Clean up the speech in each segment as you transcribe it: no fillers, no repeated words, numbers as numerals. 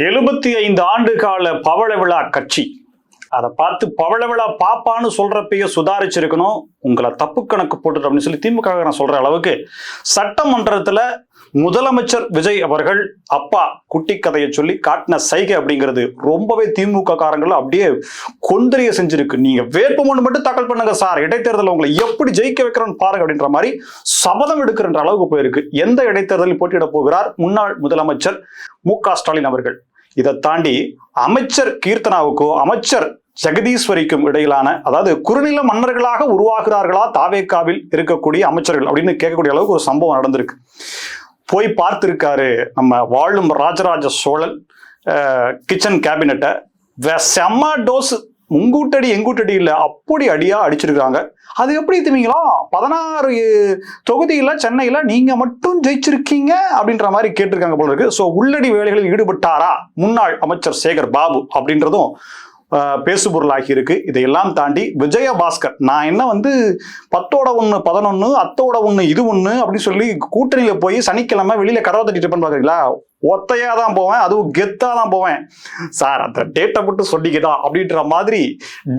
75 ஆண்டு கால பவள விழா கட்சி. அதை பார்த்து பவள விழா பாப்பான்னு சொல்றப்பயே சுதாரிச்சிருக்கணும். உங்களை தப்பு கணக்கு போட்டு அப்படின்னு சொல்லி திமுக நான் சொல்ற அளவுக்கு சட்டமன்றத்துல முதலமைச்சர் விஜய் அவர்கள் அப்பா குட்டி கதையை சொல்லி காட்டின சைகை அப்படிங்கிறது ரொம்பவே திமுக காரங்கள் அப்படியே கொந்தரிய செஞ்சிருக்கு. நீங்க வேட்புமனு மட்டும் தாக்கல் பண்ணுங்க சார், இடைத்தேர்தல் உங்களை எப்படி ஜெயிக்க வைக்கிறோன்னு பாருங்க அப்படின்ற மாதிரி சபதம் எடுக்கிற அளவுக்கு போயிருக்கு. எந்த இடைத்தேர்தலில் போட்டியிட போகிறார் முன்னாள் முதலமைச்சர் மு.க. ஸ்டாலின் அவர்கள். இதை தாண்டி அமைச்சர் கீர்த்தனாவுக்கோ அமைச்சர் ஜெகதீஸ்வரிக்கும் இடையிலான, அதாவது குறுநில மன்னர்களாக உருவாகிறார்களா தாவேக்காவில் இருக்கக்கூடிய அமைச்சர்கள் அப்படின்னு கேட்கக்கூடிய அளவுக்கு ஒரு சம்பவம் நடந்திருக்கு. போய் பார்த்திருக்காரு நம்ம வாழும் ராஜராஜ சோழன் கிச்சன் கேபினட்டை. செம்ம டோஸ், உங்கூட்டடி எங்கூட்டடி இல்லை, அப்படி அடியா அடிச்சிருக்காங்க. அது எப்படி தெரியுங்களா, 16 தொகுதியில சென்னையில நீங்க மட்டும் ஜெயிச்சிருக்கீங்க அப்படின்ற மாதிரி கேட்டிருக்காங்க போல இருக்கு. ஸோ உள்ளடி வேலைகளில் ஈடுபட்டாரா முன்னாள் அமைச்சர் சேகர் பாபு அப்படின்றதும் பேசுபொருளாகி இருக்கு. இதையெல்லாம் தாண்டி விஜயபாஸ்கர், நான் என்ன 10ஓட 1 11 அத்தோட 1 இது 1 அப்படின்னு சொல்லி கூட்டணியில போய் சனிக்கிழமை வெளியில கதவை தட்டிட்டு பாக்குறீங்களா, ஒத்தையா தான் போவேன், அதுவும் கெத்தா தான் போவேன் சார், அந்த டேட்டை மட்டும் சொல்லிக்கிட்டா அப்படின்ற மாதிரி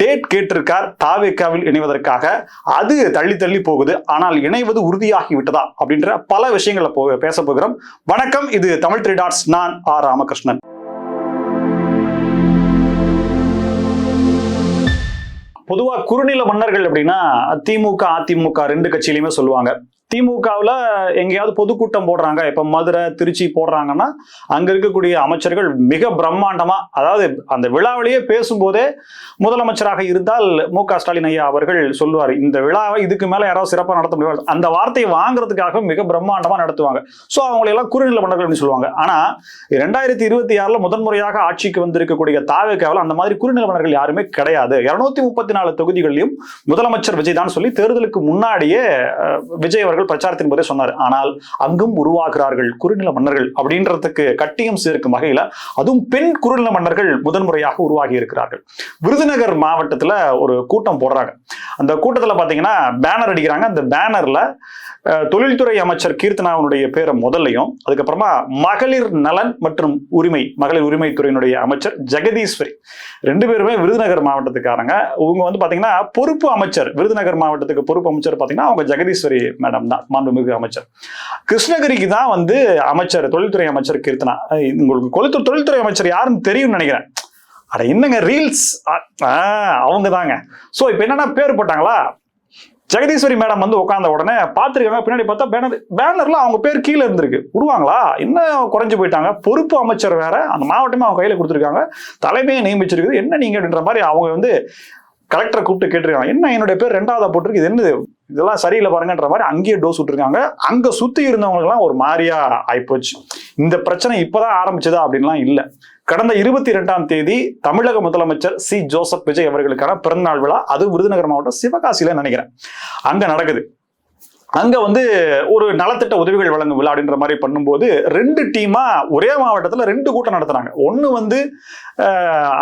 டேட் கேட்டிருக்கார் தாவேக்காவில் இணைவதற்காக. அது தள்ளி தள்ளி போகுது. ஆனால் இணைவது உறுதியாகி விட்டதா அப்படின்ற பல விஷயங்களை பேச போகிறோம். வணக்கம், இது தமிழ் 3 டாட்ஸ். நான் ஆர் ராமகிருஷ்ணன். பொதுவா குறுநில மன்னர்கள் அப்படின்னா திமுக அதிமுக 2 கட்சியிலுமே சொல்லுவாங்க. திமுகவில் எங்கேயாவது பொதுக்கூட்டம் போடுறாங்க, இப்ப மதுரை திருச்சி போடுறாங்கன்னா அங்க இருக்கக்கூடிய அமைச்சர்கள் மிக பிரம்மாண்டமா, அதாவது அந்த விழாவிலேயே பேசும்போதே முதலமைச்சராக இருந்தால் மு.க. ஸ்டாலின் ஐயா அவர்கள் சொல்லுவார், இந்த விழாவை இதுக்கு மேல யாராவது சிறப்பாக நடத்த முடியாது, அந்த வார்த்தையை வாங்குறதுக்காக மிக பிரம்மாண்டமா நடத்துவாங்க. ஸோ அவங்களெல்லாம் குறுநில மன்னர்கள் அப்படின்னு சொல்லுவாங்க. ஆனா 2026 முதன்முறையாக ஆட்சிக்கு வந்திருக்கக்கூடிய தாவேக்காவில் அந்த மாதிரி குறுநில மன்னர்கள் யாருமே கிடையாது. 234 தொகுதிகளிலும் முதலமைச்சர் விஜய் தான் சொல்லி தேர்தலுக்கு முன்னாடியே விஜய் அவர்கள் பிரச்சாரத்தின் போதே சொன்னார். ஆனால் அங்கும் உருவாகிறார்கள் குறுநில மன்னர்கள் அப்படின்றதுக்கு கட்டியம் சேர்க்கும் வகையில அதுவும் பெண் குறுநில மன்னர்கள் முதன்முறையாக உருவாகி இருக்கிறார்கள். விருதுநகர் மாவட்டத்துல ஒரு கூட்டம் போடுறாங்க. அந்த கூட்டத்துல பாத்தீங்கன்னா பேனர் அடிக்கிறாங்க. அந்த பேனர்ல தொழில்துறை அமைச்சர் கீர்த்தனாவுடைய பேரை முதல்லையும், அதுக்கப்புறமா மகளிர் நலன் மற்றும் மகளிர் உரிமை துறையினுடைய அமைச்சர் ஜெகதீஸ்வரி 2 பேருமே விருதுநகர் மாவட்டத்துக்காரங்க. இவங்க பாத்தீங்கன்னா பொறுப்பு அமைச்சர், விருதுநகர் மாவட்டத்துக்கு பொறுப்பு அமைச்சர் பாத்தீங்கன்னா அவங்க ஜெகதீஸ்வரி மேடம் தான், மாண்புமிகு அமைச்சர். கிருஷ்ணகிரிக்கு தான் அமைச்சர் தொழில்துறை அமைச்சர் கீர்த்தனா. உங்களுக்கு தொழில்துறை அமைச்சர் யாருன்னு தெரியும்னு நினைக்கிறேன். அட என்னங்க ரீல்ஸ், அவங்க தாங்க. சோ இப்ப என்னன்னா பேர் போட்டாங்களா, ஜெகதீஸ்வரி மேடம் உட்கார்ந்த உடனே பார்த்துருக்காங்க. பின்னாடி பார்த்தா பேனர்ல அவங்க பேர் கீழே இருந்திருக்கு. விடுவாங்களா, இன்னும் குறைஞ்சு போயிட்டாங்க. பொறுப்பு அமைச்சர் வேற, அந்த மாவட்டமே அவங்க கையில கொடுத்துருக்காங்க, தலைமையை நியமிச்சிருக்குது. என்ன நீங்க அப்படின்ற மாதிரி அவங்க கலெக்டரை கூப்பிட்டு கேட்டிருக்காங்க, என்ன என்னுடைய பேர் 2ஆவதா போட்டிருக்கு, இது என்னது, இதெல்லாம் சரியில்லை பாருங்கன்ற மாதிரி அங்கேயே டோஸ் விட்டுருக்காங்க. அங்க சுத்தி இருந்தவங்களுக்குலாம் ஒரு மாதிரியா ஆயிப்போச்சு. இந்த பிரச்சனை இப்பதான் ஆரம்பிச்சதா அப்படின்லாம் இல்லை. கடந்த 22ஆம் தேதி தமிழக முதலமைச்சர் சி ஜோசப் விஜய் அவர்களுக்கான பிறந்தநாள் விழா, அது விருதுநகர் மாவட்டம் சிவகாசியில நினைக்கிறேன் அங்க நடக்குது. அங்க ஒரு நலத்திட்ட உதவிகள் வழங்கும் விழா அப்படின்ற மாதிரி பண்ணும்போது 2 டீமா ஒரே மாவட்டத்துல 2 கூட்டம் நடத்துறாங்க. ஒண்ணு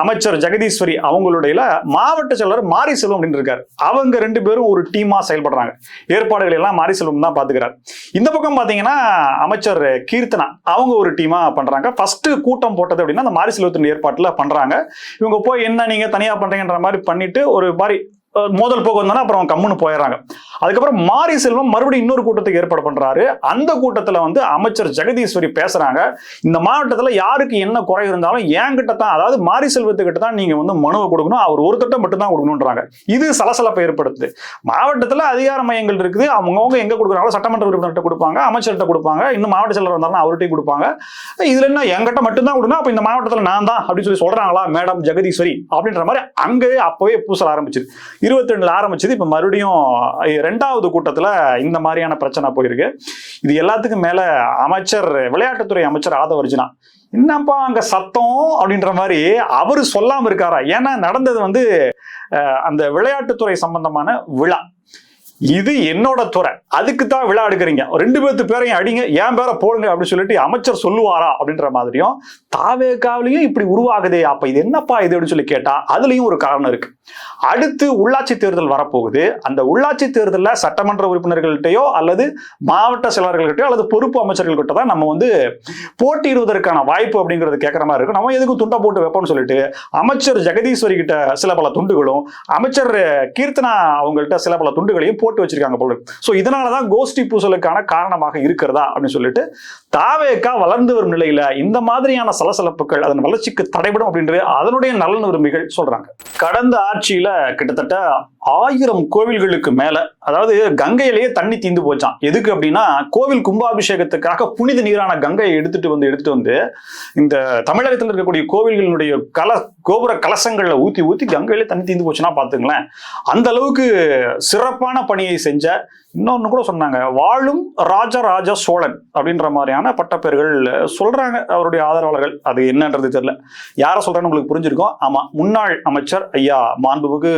அமைச்சர் ஜெகதீஸ்வரி அவங்களுடைய மாவட்ட செயலர் மாரி செல்வம் அப்படின்னு இருக்காரு. அவங்க 2 பேரும் ஒரு டீமா செயல்படுறாங்க. ஏற்பாடுகள் எல்லாம் மாரி செல்வம் தான் பாத்துக்கிறார். இந்த பக்கம் பாத்தீங்கன்னா அமைச்சர் கீர்த்தனா அவங்க ஒரு டீமா பண்றாங்க. ஃபர்ஸ்ட் கூட்டம் போட்டது அப்படின்னா அந்த மாரி செல்வத்தின் ஏற்பாட்டுல பண்றாங்க. இவங்க போய் என்ன நீங்க தனியா பண்றீங்கன்ற மாதிரி பண்ணிட்டு ஒரு மாதிரி மோதல் போக வந்தானா அப்புறம் கம்முன்னு போயிடுறாங்க. அதுக்கப்புறம் மாரி செல்வம் மறுபடியும் இன்னொரு கூட்டத்துக்கு ஏற்பாடு பண்றாரு. அந்த கூட்டத்துல அமைச்சர் ஜெகதீஸ்வரி பேசுறாங்க, இந்த மாவட்டத்துல யாருக்கு என்ன குறை இருந்தாலும் என்கிட்ட தான், அதாவது மாரி செல்வத்துக்கிட்ட தான் நீங்க மனுவை கொடுக்கணும், அவர் ஒரு திட்டம் மட்டும் தான் கொடுக்கணும்ன்றாங்க. இது சலசலப்பை ஏற்படுத்துது. மாவட்டத்துல அதிகார மையங்கள் இருக்குது, அவங்கவுங்க எங்க கொடுக்குறாங்களோ சட்டமன்ற உறுப்பினர்கிட்ட கொடுப்பாங்க, அமைச்சர்கிட்ட கொடுப்பாங்க, இன்னும் மாவட்ட செயலர் வந்தாலும் அவர்கிட்டையும் கொடுப்பாங்க. இதுல என்ன என்கிட்ட மட்டும் தான் கொடுக்கணும், அப்ப இந்த மாவட்டத்துல நான் தான் அப்படின்னு சொல்றாங்களா மேடம் ஜெகதீஸ்வரி அப்படின்ற மாதிரி அங்கே அப்பவே பூசல் ஆரம்பிச்சிது. 22 ஆரம்பிச்சது. இப்ப மறுபடியும் 2வது கூட்டத்துல இந்த மாதிரியான பிரச்சனை போயிருக்கு. இது எல்லாத்துக்கும் மேல அமைச்சர் விளையாட்டுத்துறை அமைச்சர் ஆதவ அர்ஜுனா, என்னப்பா அங்க சத்தம் அப்படின்ற மாதிரி அவரு சொல்லாம இருக்காரா? ஏன்னா நடந்தது அந்த விளையாட்டுத்துறை சம்பந்தமான விழா. இது என்னோட துறை, அதுக்கு தான் விழா எடுக்கிறீங்க, 2 பேர்த்து பேரையும் அடிங்க, என் பேரை போடுங்க அப்படின்னு சொல்லிட்டு அமைச்சர் சொல்லுவாரா அப்படின்ற மாதிரியும் தாவேகாவிலையும் இப்படி உருவாகுதே, அப்ப இது என்னப்பா இது அப்படின்னு சொல்லி கேட்டா அதுலயும் ஒரு காரணம் இருக்கு. அடுத்து உள்ளாட்சி தேர்தல் வரப்போகுது. அந்த உள்ளாட்சி தேர்தலில் சட்டமன்ற உறுப்பினர்கள்ட்டையோ அல்லது மாவட்ட செயலாளர்கள்கிட்டயோ அல்லது பொறுப்பு அமைச்சர்கள்கிட்ட தான் நம்ம போட்டியிடுவதற்கான வாய்ப்பு அப்படிங்கிறது கேட்கற மாதிரி இருக்கும். நம்ம எதுக்கும் துண்டை போட்டு வைப்போம்னு சொல்லிட்டு அமைச்சர் ஜெகதீஸ்வரி கிட்ட சில பல துண்டுகளும் அமைச்சர் கீர்த்தனா அவங்கள்ட்ட சில பல துண்டுகளையும் போட்டு வச்சிருக்காங்க போல. ஸோ இதனாலதான் கோஷ்டி பூசலுக்கான காரணமாக இருக்கிறதா அப்படின்னு சொல்லிட்டு தாவேகா வளர்ந்து வரும் நிலையில இந்த மாதிரியான சலசலப்புகள் அதன் வளர்ச்சிக்கு தடைபடும் அப்படின்ற அதனுடைய நலன் விரும்பிகள் சொல்றாங்க. கடந்த ஆட்சியில கிட்டத்தட்ட 1000 கோவில்களுக்கு மேல, அதாவது கங்கையிலேயே தண்ணி தீந்து போச்சான். எதுக்கு அப்படின்னா கோவில் கும்பாபிஷேகத்துக்காக புனித நீரான கங்கையை எடுத்துட்டு வந்து இந்த தமிழகத்தில் இருக்கக்கூடிய கோவில்களுடைய கோபுர கலசங்கள்ல ஊத்தி கங்கையிலே தண்ணி தீந்து போச்சுன்னா பாத்துங்களேன். அந்த அளவுக்கு சிறப்பான பணியை செஞ்ச, இன்னொன்னு கூட சொன்னாங்க, வாழும் ராஜராஜ சோழன் அப்படின்ற மாதிரியான பட்டப்பேர்கள் சொல்றாங்க அவருடைய ஆதரவாளர்கள். அது என்னன்றது தெரியல, யார சொல்றான்னு உங்களுக்கு புரிஞ்சிருக்கும். ஆமா, முன்னாள் அமைச்சர் ஐயா மாண்புமிகு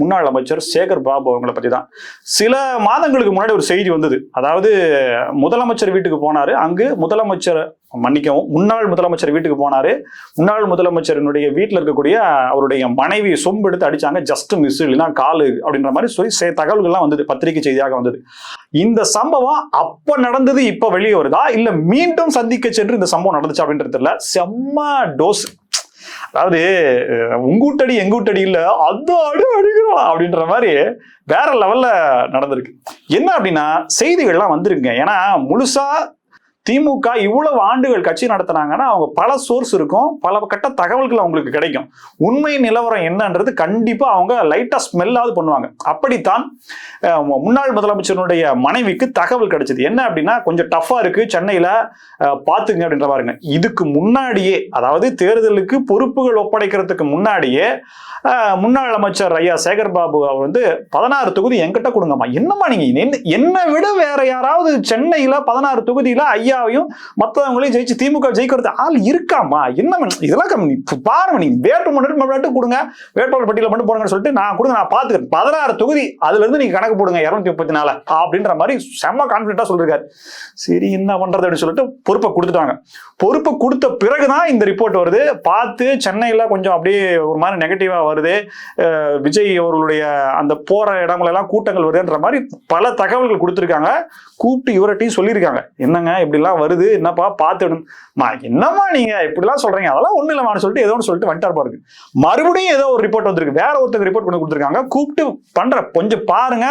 முன்னாள் அமைச்சர் சேகர் பாபு அவங்களை பத்தி தான். சில மாதங்களுக்கு முன்னாடி ஒரு செய்தி வந்தது. அதாவது முதலமைச்சர் வீட்டுக்கு போனாரு, அங்கு முன்னாள் முதலமைச்சர் வீட்டுக்கு போனாரு. முன்னாள் முதலமைச்சரினுடைய வீட்டில் இருக்கக்கூடிய அவருடைய மனைவி சொம்பு எடுத்து அடிச்சாங்க, ஜஸ்ட் மிஸ், இல்லைன்னா காலு அப்படின்ற மாதிரி சொல்லி தகவல்கள்லாம் வந்தது, பத்திரிகை செய்தியாக வந்தது. இந்த சம்பவம் அப்ப நடந்தது இப்ப வெளியே வருதா, இல்ல மீண்டும் சந்திக்க சென்று இந்த சம்பவம் நடந்துச்சு அப்படின்றது இல்ல. செம்ம டோஸ். அதாவது உங்கூட்டடி எங்கூட்டடி இல்ல, அடி அடிக்கிறோம் அப்படின்ற மாதிரி வேற லெவல்ல நடந்திருக்கு. என்ன அப்படின்னா செய்திகள்லாம் வந்திருக்குங்க. ஏன்னா முழுசா திமுக இவ்வளவு ஆண்டுகள் கட்சி நடத்தினாங்கன்னா அவங்க பல சோர்ஸ் இருக்கும், பல கட்ட தகவல்கள் அவங்களுக்கு கிடைக்கும். உண்மை நிலவரம் என்னன்றது கண்டிப்பா அவங்க லைட்டா ஸ்மெல்லாவது பண்ணுவாங்க. அப்படித்தான் முன்னாள் முதலமைச்சருடைய மனைவிக்கு தகவல் கிடைச்சது. என்ன அப்படின்னா, கொஞ்சம் டஃபா இருக்கு சென்னையில, பாத்துங்க அப்படின்ற பாருங்க. இதுக்கு முன்னாடியே, அதாவது தேர்தலுக்கு பொறுப்புகள் ஒப்படைக்கிறதுக்கு முன்னாடியே முன்னாள் அமைச்சர் ஐயா சேகர் பாபு 16 தொகுதி என்கிட்ட கொடுங்கம்மா. என்னம்மா நீங்க என்னை விட வேற யாராவது சென்னையில 16 தொகுதியில ஐயாவையும் மற்றவங்களையும் ஜெயிச்சு திமுக ஜெயிக்கிறது ஆள் இருக்காமா? என்ன இதெல்லாம் பாருங்க, நீங்க வேட்புமனு கொடுங்க, வேட்பாளர் பட்டியல மட்டும் போடுங்கன்னு சொல்லிட்டு நான் கொடுங்க, நான் பாத்துக்கிறேன். 16 தொகுதி அதுல இருந்து நீங்க கணக்கு போடுங்க 234 அப்படின்ற மாதிரி செம்ம கான்பிடண்டா சொல்லிருக்காரு. சரி, என்ன பண்றது அப்படின்னு சொல்லிட்டு பொறுப்பை கொடுத்துட்டாங்க. பொறுப்பை கொடுத்த பிறகுதான் இந்த ரிப்போர்ட் வருது. பார்த்து சென்னையில கொஞ்சம் அப்படியே ஒரு மாதிரி நெகட்டிவா வருது. விஜய் அவர்களுடைய அந்த போற இடங்கள் எல்லாம் கூட்டங்கள் வருதுன்ற மாதிரி பல தகவல்கள் கொடுத்திருக்காங்க. கூப்பிட்டு இவர்கிட்டையும் சொல்லியிருக்காங்க, என்னங்க இப்படி எல்லாம் வருது, என்னப்பா பார்த்து என்னம்மா நீங்க இப்படி எல்லாம் சொல்றீங்க, அதெல்லாம் ஒண்ணு இல்லமான்னு சொல்லிட்டு ஏதோ ஒன்று சொல்லிட்டு வந்துட்டார் பாருங்க. மறுபடியும் ஏதோ ஒரு ரிப்போர்ட் வந்திருக்கு, வேற ஒருத்தர் ரிப்போர்ட் பண்ணி கொடுத்துருக்காங்க. கூப்பிட்டு பண்ற கொஞ்சம் பாருங்க,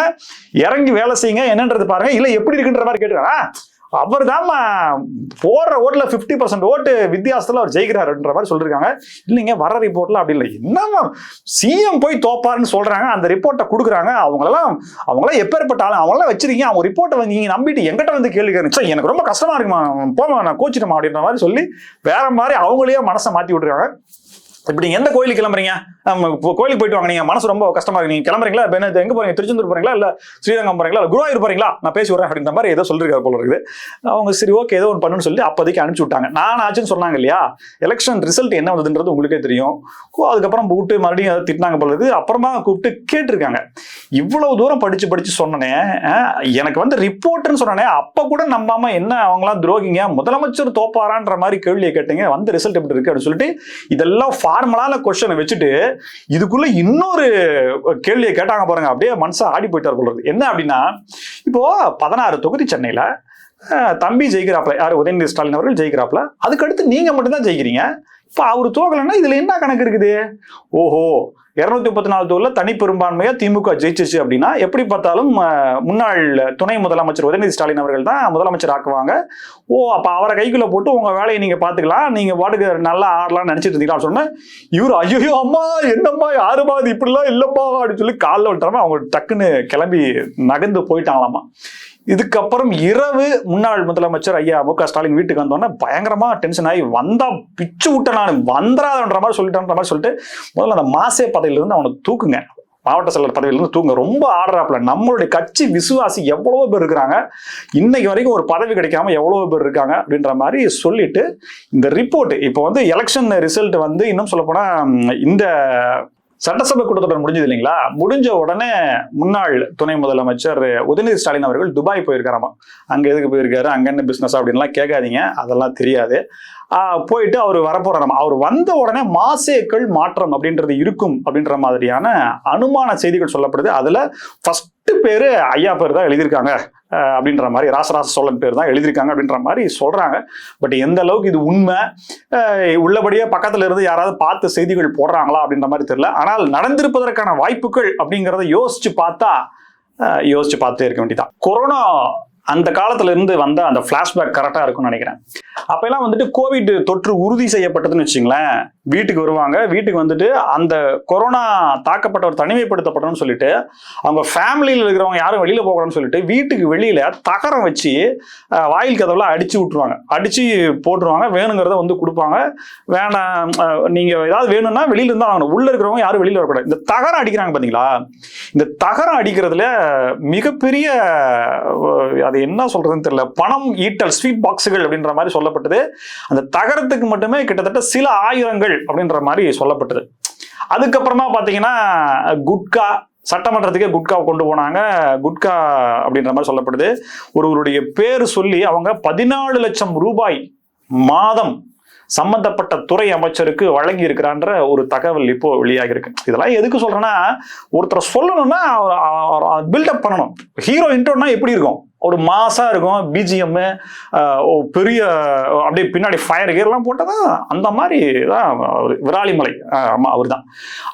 இறங்கி வேலை செய்யுங்க, என்னன்றது பாருங்க, இல்ல எப்படி இருக்குன்ற மாதிரி கேட்டுருக்காங்க. அவர் தான் போடுற ஓட்டுல 50% ஓட்டு வித்தியாசத்துல அவர் ஜெயிக்கிறாருன்ற மாதிரி சொல்லிருக்காங்க. இல்லைங்க, வர ரிப்போர்ட்ல அப்படி இல்லை, என்ன சிஎம் போய் தோப்பாருன்னு சொல்றாங்க. அந்த ரிப்போர்ட்டை கொடுக்குறாங்க. அவங்களாம் எப்பேற்பட்டாலும் அவங்களாம் வச்சிருக்கீங்க, அவங்க ரிப்போர்ட்டை நீங்க நம்பிட்டு எங்கிட்ட கேள்வி கேட்குறீங்க, எனக்கு ரொம்ப கஷ்டமா இருக்குமா, போமா நான் கோச்சிட்டோமா அப்படின்ற மாதிரி சொல்லி வேற மாதிரி அவங்களையே மனசை மாத்தி விட்டுருக்காங்க. இப்படி எந்த கோயிலுக்கு கிளம்புறீங்க, கோயிலுக்கு போயிட்டு வாங்க, நீங்க மனசு ரொம்ப கஷ்டமா இருக்கு, நீங்க கிளம்புறீங்களா, எங்க போறீங்க, திருச்செந்தூர் போறீங்களா, இல்ல ஸ்ரீரங்கம் போறீங்களா, இல்ல குருவாயூர் போறீங்களா, நான் பேசி வரேன் அப்படின்ற மாதிரி ஏதோ சொல்லிருக்காரு போல இருக்குது. அவங்க சரி ஓகே ஏதோ ஒன்று பண்ணுன்னு சொல்லி அப்போதைக்கு அனுப்பிச்சு விட்டாங்க. நான் ஆச்சுன்னு சொன்னாங்க இல்லையா, எலெக்ஷன் ரிசல்ட் என்ன வந்ததுன்றது உங்களுக்கே தெரியும். அதுக்கப்புறம் கூப்பிட்டு மறுபடியும் அதை திட்டினாங்க போல இருக்குது. அப்புறமா கூப்பிட்டு கேட்டிருக்காங்க, இவ்வளவு தூரம் படிச்சு சொன்னனே, எனக்கு ரிப்போர்ட்னு சொன்னனே, அப்ப கூட நம்பாம என்ன அவங்களாம் துரோகிங்க, முதலமைச்சர் தோப்பாரான்ற மாதிரி கேள்வியை கேட்டீங்க, வந்து ரிசல்ட் எப்படி இருக்கு அப்படின்னு சொல்லிட்டு இதெல்லாம் ஃபார்மலான கொஸ்டினை வச்சுட்டு இதுக்குள்ள இன்னொரு கேள்வியை கேட்டாங்க பாருங்க. அப்படியே மனசா ஆடி போயிட்டார் போல இருக்கு. என்ன அப்படின்னா, இப்போ 16 தொகுதி சென்னையில தம்பி ஜெயிக்கிறாப்ல, யாரு, உதயநிதி ஸ்டாலின் அவர்கள் ஜெயிக்கிறாப்ல, அதுக்கடுத்து நீங்க மட்டும்தான் ஜெயிக்கிறீங்க. இப்ப அவரு தோக்கலன்னா இதுல என்ன கணக்கு இருக்குது? ஓஹோ, 234 தொகுதியில தனி பெரும்பான்மையா திமுக ஜெயிச்சிச்சு அப்படின்னா எப்படி பார்த்தாலும் முன்னாள் துணை முதலமைச்சர் உதயநிதி ஸ்டாலின் அவர்கள் தான் முதலமைச்சர் ஆக்குவாங்க. ஓ, அப்ப அவரை கைக்குள்ள போட்டு உங்க வேலையை நீங்க பாத்துக்கலாம், நீங்க பாட்டுக்கு நல்லா ஆடலாம் நினைச்சிட்டு இருந்தீங்களா சொன்ன இவர், ஐயோ அம்மா என்னம்மா யாருமா இது இப்படிலாம் இல்லப்பா அப்படின்னு சொல்லி காலில் விட்டாம அவங்க டக்குன்னு கிளம்பி நகர்ந்து போயிட்டாங்களாமா. இதுக்கப்புறம் இரவு முன்னாள் முதலமைச்சர் ஐயா மு.க. ஸ்டாலின் வீட்டுக்கு வந்தோன்னா பயங்கரமா டென்ஷன் ஆகி, வந்தா பிச்சு விட்ட நான் வந்துடாதன்ற மாதிரி சொல்லிட்டு முதல்ல அந்த மாசே பதவியில இருந்து அவனை தூக்குங்க, மாவட்ட செயலர் பதவியில இருந்து தூங்க. ரொம்ப ஆடுறாப்புல. நம்மளுடைய கட்சி விசுவாசி எவ்வளவோ பேர் இருக்கிறாங்க, இன்னைக்கு வரைக்கும் ஒரு பதவி கிடைக்காம எவ்வளவோ பேர் இருக்காங்க அப்படின்ற மாதிரி சொல்லிட்டு இந்த ரிப்போர்ட் இப்போ எலெக்ஷன் ரிசல்ட் இன்னும் சொல்ல போனா இந்த சட்டசபை கூட்டத்தொடர் முடிஞ்சது இல்லைங்களா? முடிஞ்ச உடனே முன்னாள் துணை முதலமைச்சர் உதயநிதி ஸ்டாலின் அவர்கள் துபாய் போயிருக்காராமா. அங்க எதுக்கு போயிருக்காரு, அங்க என்ன பிசினஸ் அப்படின்லாம் கேட்காதீங்க, அதெல்லாம் தெரியாது. போயிட்டு அவர் வரப்போறாராமா. அவர் வந்த உடனே மாசேக்கள் மாற்றம் அப்படின்றது இருக்கும் அப்படின்ற மாதிரியான அனுமான செய்திகள் சொல்லப்படுது. அதுல ஃபர்ஸ்ட் பேரு ஐயா பேர் தான் எழுதியிருக்காங்க அப்படின்ற மாதிரி, ராசராச சோழன் பேர் தான் எழுதியிருக்காங்க அப்படின்ற மாதிரி சொல்றாங்க. பட் எந்த அளவுக்கு இது உண்மை, உள்ளபடியே பக்கத்துல இருந்து யாராவது பார்த்து செய்திகள் போடுறாங்களா அப்படின்ற மாதிரி தெரியல. ஆனால் நடந்திருப்பதற்கான வாய்ப்புகள் அப்படிங்கிறத யோசிச்சு பார்த்துட்டே இருக்க வேண்டியதான். கொரோனா அந்த காலத்துல இருந்து வந்த அந்த பிளாஷ்பேக் கரெக்டா இருக்கும்னு நினைக்கிறேன். அப்பெல்லாம் வந்துட்டு கோவிட் தொற்று உறுதி செய்யப்பட்டதுன்னு வச்சுங்களேன், வீட்டுக்கு வருவாங்க. வீட்டுக்கு வந்துட்டு அந்த கொரோனா தாக்கப்பட்டவர் தனிமைப்படுத்தப்பட்டோம்னு சொல்லிட்டு அவங்க ஃபேமிலியில் இருக்கிறவங்க யாரும் வெளியில போகணும்னு சொல்லிட்டு வீட்டுக்கு வெளியில தகரம் வச்சு வாயில் கதவுல அடிச்சு விட்டுருவாங்க, அடிச்சு போட்டுருவாங்க. வேணுங்கிறத வந்து கொடுப்பாங்க. வேணாம், நீங்க ஏதாவது வேணும்னா வெளியில இருந்தா வாங்கணும், உள்ள இருக்கிறவங்க யாரும் வெளியில வரக்கூடாது. இந்த தகரம் அடிக்கிறாங்க பாத்தீங்களா? இந்த தகரம் அடிக்கிறதுல மிகப்பெரிய அது என்ன சொல்றதுன்னு தெரியல, பணம் ஈட்டல் ஸ்வீட் பாக்ஸுகள் அப்படின்ற மாதிரி சொல்லப்பட்டது. அந்த தகரத்துக்கு மட்டுமே கிட்டத்தட்ட சில ஆயிரங்கள் அப்படின்ற மாதிரி சொல்லப்பட்டது. அதுக்கப்புறமா பாத்தீங்கன்னா குட்கா, சட்டமன்றத்துக்கே குட்கா கொண்டு போனாங்க. குட்கா அப்படின்ற மாதிரி சொல்லப்படுது. ஒருவருடைய பேர் சொல்லி அவங்க 14 லட்சம் ரூபாய் மாதம் சம்பந்தப்பட்ட துறை அமைச்சருக்கு வழங்கி இருக்கிறான்ற ஒரு தகவல் இப்போ வெளியாகி இருக்கு. இதெல்லாம் எதுக்கு சொல்றேன்னா, ஒருத்தர் சொல்லணும்னா பில்டப் பண்ணணும். ஹீரோ இன்ட்ரோனா எப்படி இருக்கும், ஒரு மாசா இருக்கும், பிஜிஎம் பெரிய அப்படியே பின்னாடி ஃபயர் கேர்லாம் போட்டதான் அந்த மாதிரி தான். விராலிமலை அவர் தான்.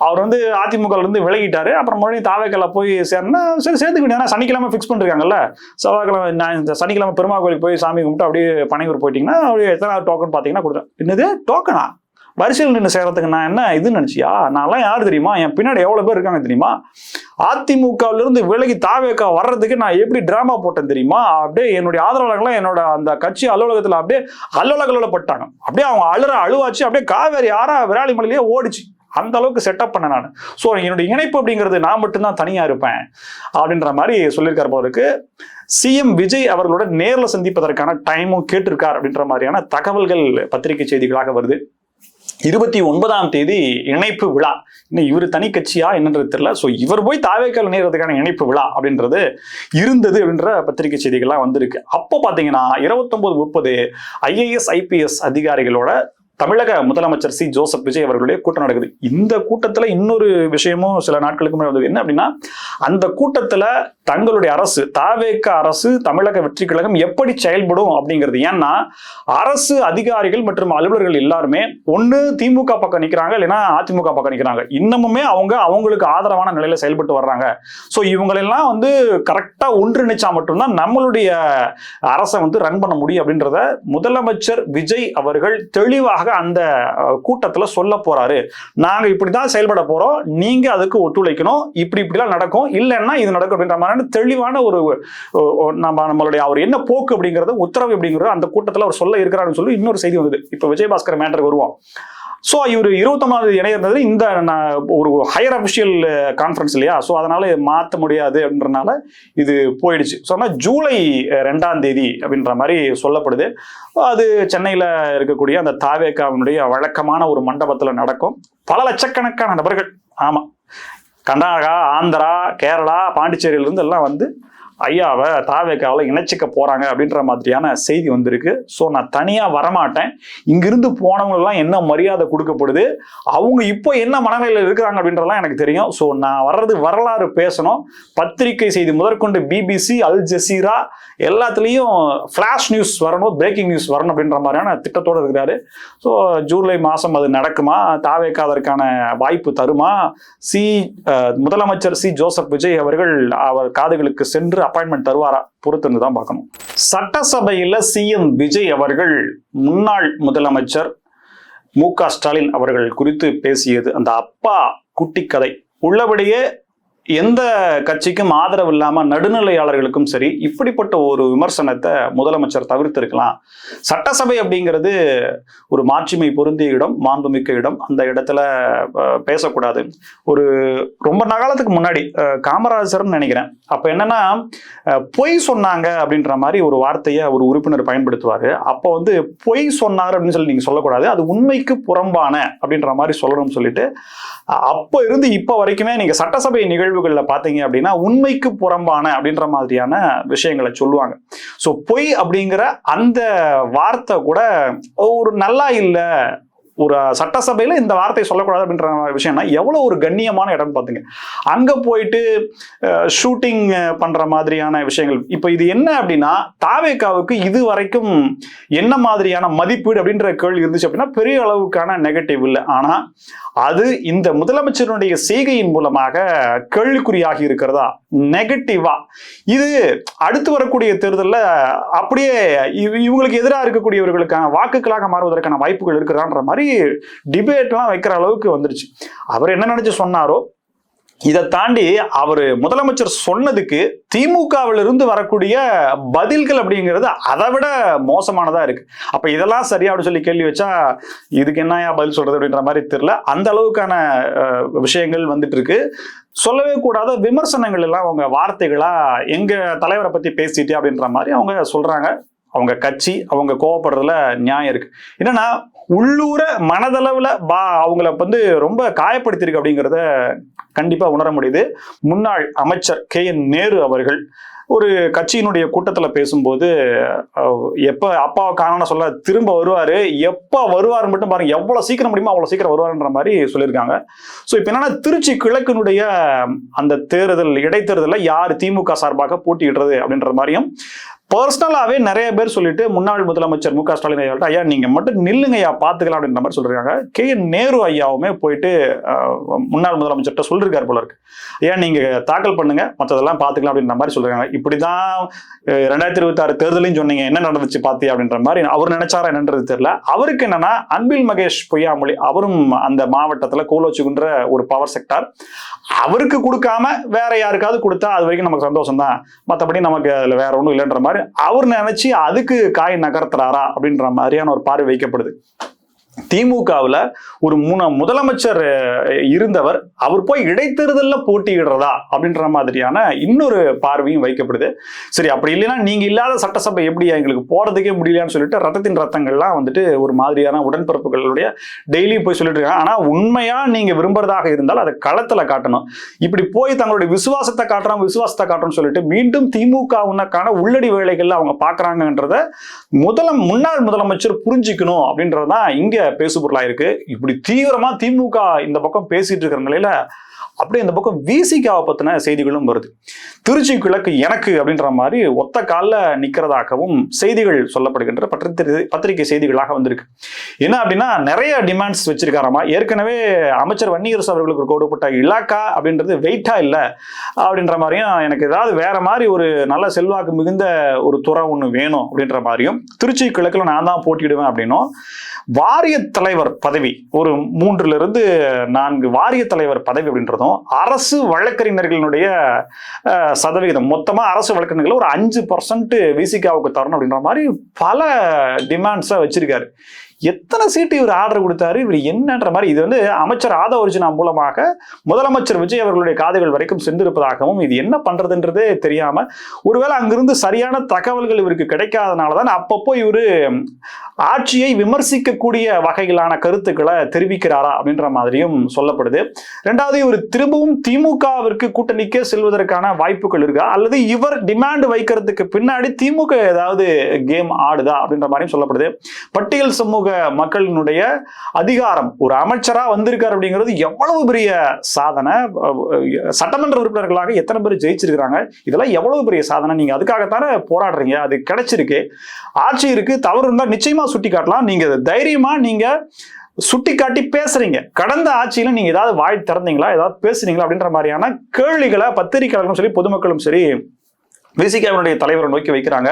அவர் வந்து அதிமுக இருந்து விலகிட்டாரு. அப்புறம் மறுபடியும் தாவேக்கல போய் சேர்னா சரி சேர்த்துக்கிட்டீங்கன்னா சனிக்கிழமை ஃபிக்ஸ் பண்ணிருக்காங்கல்ல, செவ்வாய்க்கிழமை இந்த சனிக்கிழமை பெருமாள் கோயிலுக்கு போய் சாமி கும்பிட்டு அப்படியே பனையூர் போயிட்டீங்கன்னா அப்படியே எத்தனை டோக்கன் பார்த்தீங்கன்னா கொடுத்தேன். என்னது டோக்கனா? வரிசையில் நின்று சேர்றதுக்கு நான் என்ன இதுன்னு நினைச்சியா? நான்லாம் யாரு தெரியுமா? என் பின்னாடி எவ்வளவு பேர் இருக்காங்க தெரியுமா? அதிமுகவில இருந்து விலகி தாவேக்கா வர்றதுக்கு நான் எப்படி டிராமா போட்டேன் தெரியுமா? அப்படியே என்னுடைய ஆதரவாளர்கள்லாம் என்னோட அந்த கட்சி அலுவலகத்துல அப்படியே அல்லோலகல்லப்பட்டாங்க. அப்படியே அவங்க அழுவாச்சு, அப்படியே காவேரி ஆறா விராலிமலையிலேயே ஓடிச்சு. அந்த அளவுக்கு செட்டப் பண்ண நான். ஸோ என்னுடைய இணைப்பு அப்படிங்கிறது நான் மட்டும்தான் தனியா இருப்பேன் அப்படின்ற மாதிரி சொல்லியிருக்காரு போறதுக்கு. சிஎம் விஜய் அவர்களோட நேர்ல சந்திப்பதற்கான டைமும் கேட்டிருக்கார் அப்படின்ற மாதிரியான தகவல்கள் பத்திரிகை செய்திகளாக வருது. 29ஆம் தேதி இணைப்பு விழா. இன்னும் இவர் தனி கட்சியா என்னன்றது தெரியல. ஸோ இவர் போய் தாவேக்கால் நேரத்துக்கான இணைப்பு விழா அப்படின்றது இருந்தது அப்படின்ற பத்திரிகை செய்திகள்லாம் வந்திருக்கு. அப்போ பார்த்தீங்கன்னா 29-30 IAS IPS அதிகாரிகளோட தமிழக முதலமைச்சர் சி ஜோசப் விஜய் அவர்களுடைய கூட்டம் நடக்குது. இந்த கூட்டத்துல இன்னொரு விஷயமும் சில நாட்களுக்கு முன்னாடி வந்தது. என்ன அப்படின்னா, அந்த கூட்டத்துல தங்களுடைய அரசு, தாவேக அரசு, தமிழக வெற்றி கழகம் எப்படி செயல்படும் அப்படிங்கிறது. ஏன்னா அரசு அதிகாரிகள் மற்றும் அலுவலர்கள் எல்லாருமே ஒண்ணு திமுக பக்கம் நிக்கிறாங்க, இல்லைன்னா அதிமுக பக்கம் நிக்கிறாங்க. இன்னமுமே அவங்களுக்கு ஆதரவான நிலையில செயல்பட்டு வர்றாங்க. ஸோ இவங்களெல்லாம் வந்து கரெக்டா ஒன்றிணைச்சா மட்டும்தான் நம்மளுடைய அரசை வந்து ரன் பண்ண முடியும் அப்படின்றத முதலமைச்சர் விஜய் அவர்கள் தெளிவாக அந்த கூட்டத்துல சொல்ல போறாரு. நாங்க இப்படிதான் செயல்பட போறோம், நீங்க அதுக்கு ஒத்துழைக்கணும், இப்படிலாம் நடக்கும், இல்லைன்னா இது நடக்கும் அப்படின்ற மாதிரி தெளிவான ஒரு நம்மளுடைய அவர் என்ன போக்கு அப்படிங்கறது, உத்தரவு அப்படிங்கிறது அந்த கூட்டத்துல அவர் சொல்ல இருக்கிறாருன்னு சொல்லி இன்னொரு செய்தி வந்தது. இப்ப விஜயபாஸ்கர் மேட்டருக்கு வருவோம். ஸோ இவர் 29ஆம் தேதி இணையிறது இந்த ஒரு ஹையர் அபிஷியல் கான்ஃபரன்ஸ் இல்லையா? ஸோ அதனால மாற்ற முடியாது அப்படின்றனால இது போயிடுச்சு. ஸோ ஆனால் ஜூலை 2ஆம் தேதி அப்படின்ற மாதிரி சொல்லப்படுது. அது சென்னையில் இருக்கக்கூடிய அந்த தாவேக்காவினுடைய வழக்கமான ஒரு மண்டபத்தில் நடக்கும். பல லட்சக்கணக்கான நபர்கள், ஆமாம், கர்நாடகா, ஆந்திரா, கேரளா, பாண்டிச்சேரியிலிருந்து எல்லாம் வந்து ஐயாவை தாவேக்காவில் இணைச்சிக்க போறாங்க அப்படின்ற மாதிரியான செய்தி வந்திருக்கு. ஸோ நான் தனியா வரமாட்டேன், இங்கிருந்து போனவங்களெல்லாம் என்ன மரியாதை கொடுக்கப்படுது, அவங்க இப்போ என்ன மனநிலையில் இருக்கிறாங்க அப்படின்றலாம் எனக்கு தெரியும். ஸோ நான் வர்றது வரலாறு பேசணும். பத்திரிகை செய்தி முதற்கொண்டு BBC, அல் ஜசீரா எல்லாத்துலேயும் ஃபிளாஷ் நியூஸ் வரணும், பிரேக்கிங் நியூஸ் வரணும் அப்படின்ற மாதிரியான திட்டத்தோடு இருக்கிறாரு. ஸோ ஜூலை மாதம் அது நடக்குமா, தாவேக்கா அதற்கான வாய்ப்பு தருமா, முதலமைச்சர் சி ஜோசப் விஜய் அவர்கள் அவர் காதுகளுக்கு சென்று அப்பாயின்மெண்ட் தருவாரா, பொறுத்து தான் பார்க்கணும். சட்டசபையில சிஎம் விஜய் அவர்கள் முன்னாள் முதலமைச்சர் மு.க. ஸ்டாலின் அவர்கள் குறித்து பேசியது அந்த அப்பா குட்டி கதை உள்ளபடியே எந்த கட்சிக்கும் ஆதரவு இல்லாம நடுநிலையாளர்களுக்கும் சரி இப்படிப்பட்ட ஒரு விமர்சனத்தை முதலமைச்சர் தவிர்த்திருக்கலாம். சட்டசபை அப்படிங்கிறது ஒரு மாட்சிமை பொருந்திய இடம், மாண்புமிக்க இடம். அந்த இடத்துல பேசக்கூடாது. ஒரு ரொம்ப காலத்துக்கு முன்னாடி காமராஜர்னு நினைக்கிறேன், அப்ப என்னன்னா பொய் சொன்னாங்க அப்படின்ற மாதிரி ஒரு வார்த்தையை ஒரு உறுப்பினர் பயன்படுத்துவாரு. அப்போ வந்து பொய் சொன்னார் அப்படின்னு சொல்லி நீங்க சொல்லக்கூடாது, அது உண்மைக்கு புறம்பான அப்படின்ற மாதிரி சொல்லணும்னு சொல்லிட்டு அப்போ இருந்து இப்ப வரைக்குமே நீங்க சட்டசபை நிகழ்வுகள்ல பாத்தீங்க அப்படின்னா உண்மைக்கு புறம்பான அப்படின்ற மாதிரியான விஷயங்களை சொல்லுவாங்க. சோ பொய் அப்படிங்கிற அந்த வார்த்தை கூட ஒரு நல்லா இல்ல, ஒரு சட்டசபையில இந்த வார்த்தை சொல்லக்கூடாது அப்படின்ற விஷயம்னா எவ்வளவு ஒரு கண்ணியமான இடம் பாத்துங்க. அங்க போயிட்டு ஷூட்டிங் பண்ற மாதிரியான விஷயங்கள். இப்ப இது என்ன அப்படின்னா தாவேகாவுக்கு இது வரைக்கும் என்ன மாதிரியான மதிப்பீடு அப்படின்ற கேள்வி இருந்துச்சு அப்படின்னா பெரிய அளவுக்கான நெகட்டிவ் இல்லை. ஆனா அது இந்த முதலமைச்சருடைய செய்கையின் மூலமாக கேள்விக்குறியாகி இருக்கிறதா, நெகட்டிவா, இது அடுத்து வரக்கூடிய தேர்தலில் அப்படியே இவங்களுக்கு எதிராக இருக்கக்கூடியவர்களுக்கான வாக்குகளாக மாறுவதற்கான வாய்ப்புகள் இருக்கிறான்ற மாதிரி டிபேட்லாம் வைக்கிற அளவுக்கு வந்துருச்சு. அவர் என்ன நினைச்சு சொன்னாரோ இதை தாண்டி அவர் முதலமைச்சர் சொன்னதுக்கு திமுகவிலிருந்து வரக்கூடிய பதில்கள் அப்படிங்கிறது அதை விட மோசமானதா இருக்கு. அப்ப இதெல்லாம் சரியா அப்படின்னு சொல்லி கேள்வி வச்சா இதுக்கு என்னையா பதில் சொல்றது அப்படின்ற மாதிரி தெரியல. அந்த அளவுக்கான விஷயங்கள் வந்துட்டு இருக்கு. சொல்லவே கூடாத விமர்சனங்கள் எல்லாம் அவங்க வார்த்தைகளா எங்க தலைவரை பத்தி பேசிட்டு அப்படின்ற மாதிரி அவங்க சொல்றாங்க. அவங்க கட்சி அவங்க கோவப்படுறதுல நியாயம் இருக்கு. என்னன்னா உள்ளூர மனதளவுல அவங்கள வந்து ரொம்ப காயப்படுத்திருக்கு அப்படிங்கிறத கண்டிப்பா உணர முடியுது. முன்னாள் அமைச்சர் KN நேரு அவர்கள் ஒரு கட்சியினுடைய கூட்டத்துல பேசும்போது எப்ப அப்பாவை காண சொல்ல திரும்ப வருவாரு, எப்ப வருவாரு மட்டும் பாருங்க, எவ்வளவு சீக்கிரம் முடியுமோ அவ்வளவு சீக்கிரம் வருவாருன்ற மாதிரி சொல்லியிருக்காங்க. சோ இப்ப என்னன்னா திருச்சி கிழக்கினுடைய அந்த தேர்தல் இடைத்தேர்தலில் யார் திமுக சார்பாக போட்டியிடுறது அப்படின்ற மாதிரியும் பர்சனலாவே நிறைய பேர் சொல்லிட்டு முன்னாள் முதலமைச்சர் மு க ஸ்டாலின் ஐயா ஐயா நீங்க மட்டும் நில்லுங்க ஐயா பாத்துக்கலாம் அப்படின்ற மாதிரி சொல்றாங்க. KN நேரு ஐயாவுமே போயிட்டு முன்னாள் முதலமைச்சர்கிட்ட சொல்லிருக்காரு போல இருக்கு, ஐயா நீங்க தாக்கல் பண்ணுங்க மற்றதெல்லாம் பாத்துக்கலாம் அப்படின்ற மாதிரி சொல்றாங்க. இப்படிதான் 2026 தேர்தலையும் சொன்னீங்க, என்ன நடந்துச்சு பாத்தியா அப்படின்ற மாதிரி அவர் நினைச்சாரா என்னன்றது தெரியல. அவருக்கு என்னன்னா அன்பில் மகேஷ் பொய்யாமொழி, அவரும் அந்த மாவட்டத்துல கோலோச்சுகின்ற ஒரு பவர் செக்டார், அவருக்கு கொடுக்காம வேற யாருக்காவது கொடுத்தா அது வரைக்கும் நமக்கு சந்தோஷம் தான், மற்றபடி நமக்கு அதுல வேற ஒன்றும் இல்லைன்ற மாதிரி அவர் நினைச்சு அதுக்கு காய் நகர்த்துறாரா அப்படின்ற மாதிரியான ஒரு பார்வை வைக்கப்படுது. திமுகவுல ஒரு முதலமைச்சர் இருந்தவர் அவர் போய் இடைத்தேர்தலில் போட்டியிடுறதா அப்படின்ற மாதிரியான இன்னொரு பார்வையும் வைக்கப்படுது. சரி அப்படி இல்லைன்னா நீங்க இல்லாத சட்டசபை எப்படி எங்களுக்கு போறதுக்கே முடியலன்னு சொல்லிட்டு ரத்தத்தின் ரத்தங்கள்லாம் வந்துட்டு ஒரு மாதிரியான உடன்பிறப்புகளுடைய டெய்லி போய் சொல்லிட்டு இருக்காங்க. ஆனா உண்மையா நீங்க விரும்புறதாக இருந்தால் அதை களத்துல காட்டணும். இப்படி போய் தங்களுடைய விசுவாசத்தை காட்டுறோம்னு சொல்லிட்டு மீண்டும் திமுகவுக்கான உள்ளடி வேலைகள்ல அவங்க பாக்குறாங்கன்றத முன்னாள் முதலமைச்சர் புரிஞ்சுக்கணும் அப்படின்றதுதான் இங்க பேசுபொருளா இருக்கு. இப்படி தீவிரமா திமுக இந்த பக்கம் பேசிட்டு இருக்கிற நிலையில அப்படியே இந்த பக்கம் விசிகாவை பத்தின செய்திகளும் வருது. திருச்சி கிழக்கு எனக்கு அப்படின்ற மாதிரி ஒத்த காலில் நிக்கிறதாகவும் செய்திகள் சொல்லப்படுகின்ற பத்திரிகை செய்திகளாக வந்திருக்கு. என்ன அப்படின்னா நிறைய டிமாண்ட்ஸ் வச்சிருக்காராமா. ஏற்கனவே அமைச்சர் வன்னியரசு அவர்களுக்கு கொடுக்கப்பட்ட இலாக்கா அப்படின்றது வெயிட்டா இல்லை அப்படின்ற மாதிரியும், எனக்கு ஏதாவது வேற மாதிரி ஒரு நல்ல செல்வாக்கு மிகுந்த ஒரு துறை ஒன்று வேணும் அப்படின்ற மாதிரியும், திருச்சி கிழக்குல நான் தான் போட்டியிடுவேன் அப்படின்னும், வாரிய தலைவர் பதவி ஒரு 3 to 4 வாரிய தலைவர் பதவி அப்படின்றதும் அரசு வழக்கறிஞர்களுடைய சதவிகிதம் மொத்தமா அரசு வழக்கறிஞர்கள் ஒரு 5% விசிகாவுக்கு தரணும் அப்படின்ற மாதிரி பல டிமாண்ட்ஸா வச்சிருக்காரு. எத்தனை சீட்டு இவர் ஆர்டர் கொடுத்தாரு, இவர் என்னன்ற மாதிரி இது வந்து அமைச்சர் ஆதவ அர்ஜுனா மூலமாக முதலமைச்சர் விஜய் அவர்களுடைய காதுகள் வரைக்கும் சென்றிருப்பதாகவும், இது என்ன பண்றதுன்றதே தெரியாம ஒருவேளை அங்கிருந்து சரியான தகவல்கள் இவருக்கு கிடைக்காதனாலதான் அப்பப்போ இவரு ஆட்சியை விமர்சிக்கக்கூடிய வகையிலான கருத்துக்களை தெரிவிக்கிறாரா அப்படின்ற மாதிரியும் சொல்லப்படுது. ரெண்டாவது இவர் திரும்பவும் திமுகவிற்கு கூட்டணிக்கே செல்வதற்கான வாய்ப்புகள் இருக்கா, அல்லது இவர் டிமாண்ட் வைக்கிறதுக்கு பின்னாடி திமுக ஏதாவது கேம் ஆடுதா அப்படின்ற மாதிரியும் சொல்லப்படுது. பட்டியல் சமூக மக்களினுடைய அதிகாரம் ஒரு அமைச்சரா வந்திருக்காரு அப்படிங்கிறது எவ்வளவு பெரிய சாதனை. சட்டமன்ற உறுப்பினர்களாக எத்தனை பேர் ஜெயிச்சிருக்கிறாங்க, இதெல்லாம் எவ்வளவு பெரிய சாதனை. நீங்க அதுக்காகத்தானே போராடுறீங்க, அது கிடைச்சிருக்கு, ஆட்சி இருக்கு, தவறு இருந்தா நிச்சயமா சுட்டி காட்டலாம். நீங்க தைரியமா நீங்க சுட்டி காட்டி பேசுறீங்க. கடந்த ஆட்சியில நீங்க ஏதாவது வாய் திறந்தீங்களா, ஏதாவது பேசுறீங்களா அப்படின்ற மாதிரியான கேள்விகளை பத்திரிகையாளர்களும் சரி பொதுமக்களும் சரி விசிகாவினுடைய தலைவரை நோக்கி வைக்கிறாங்க.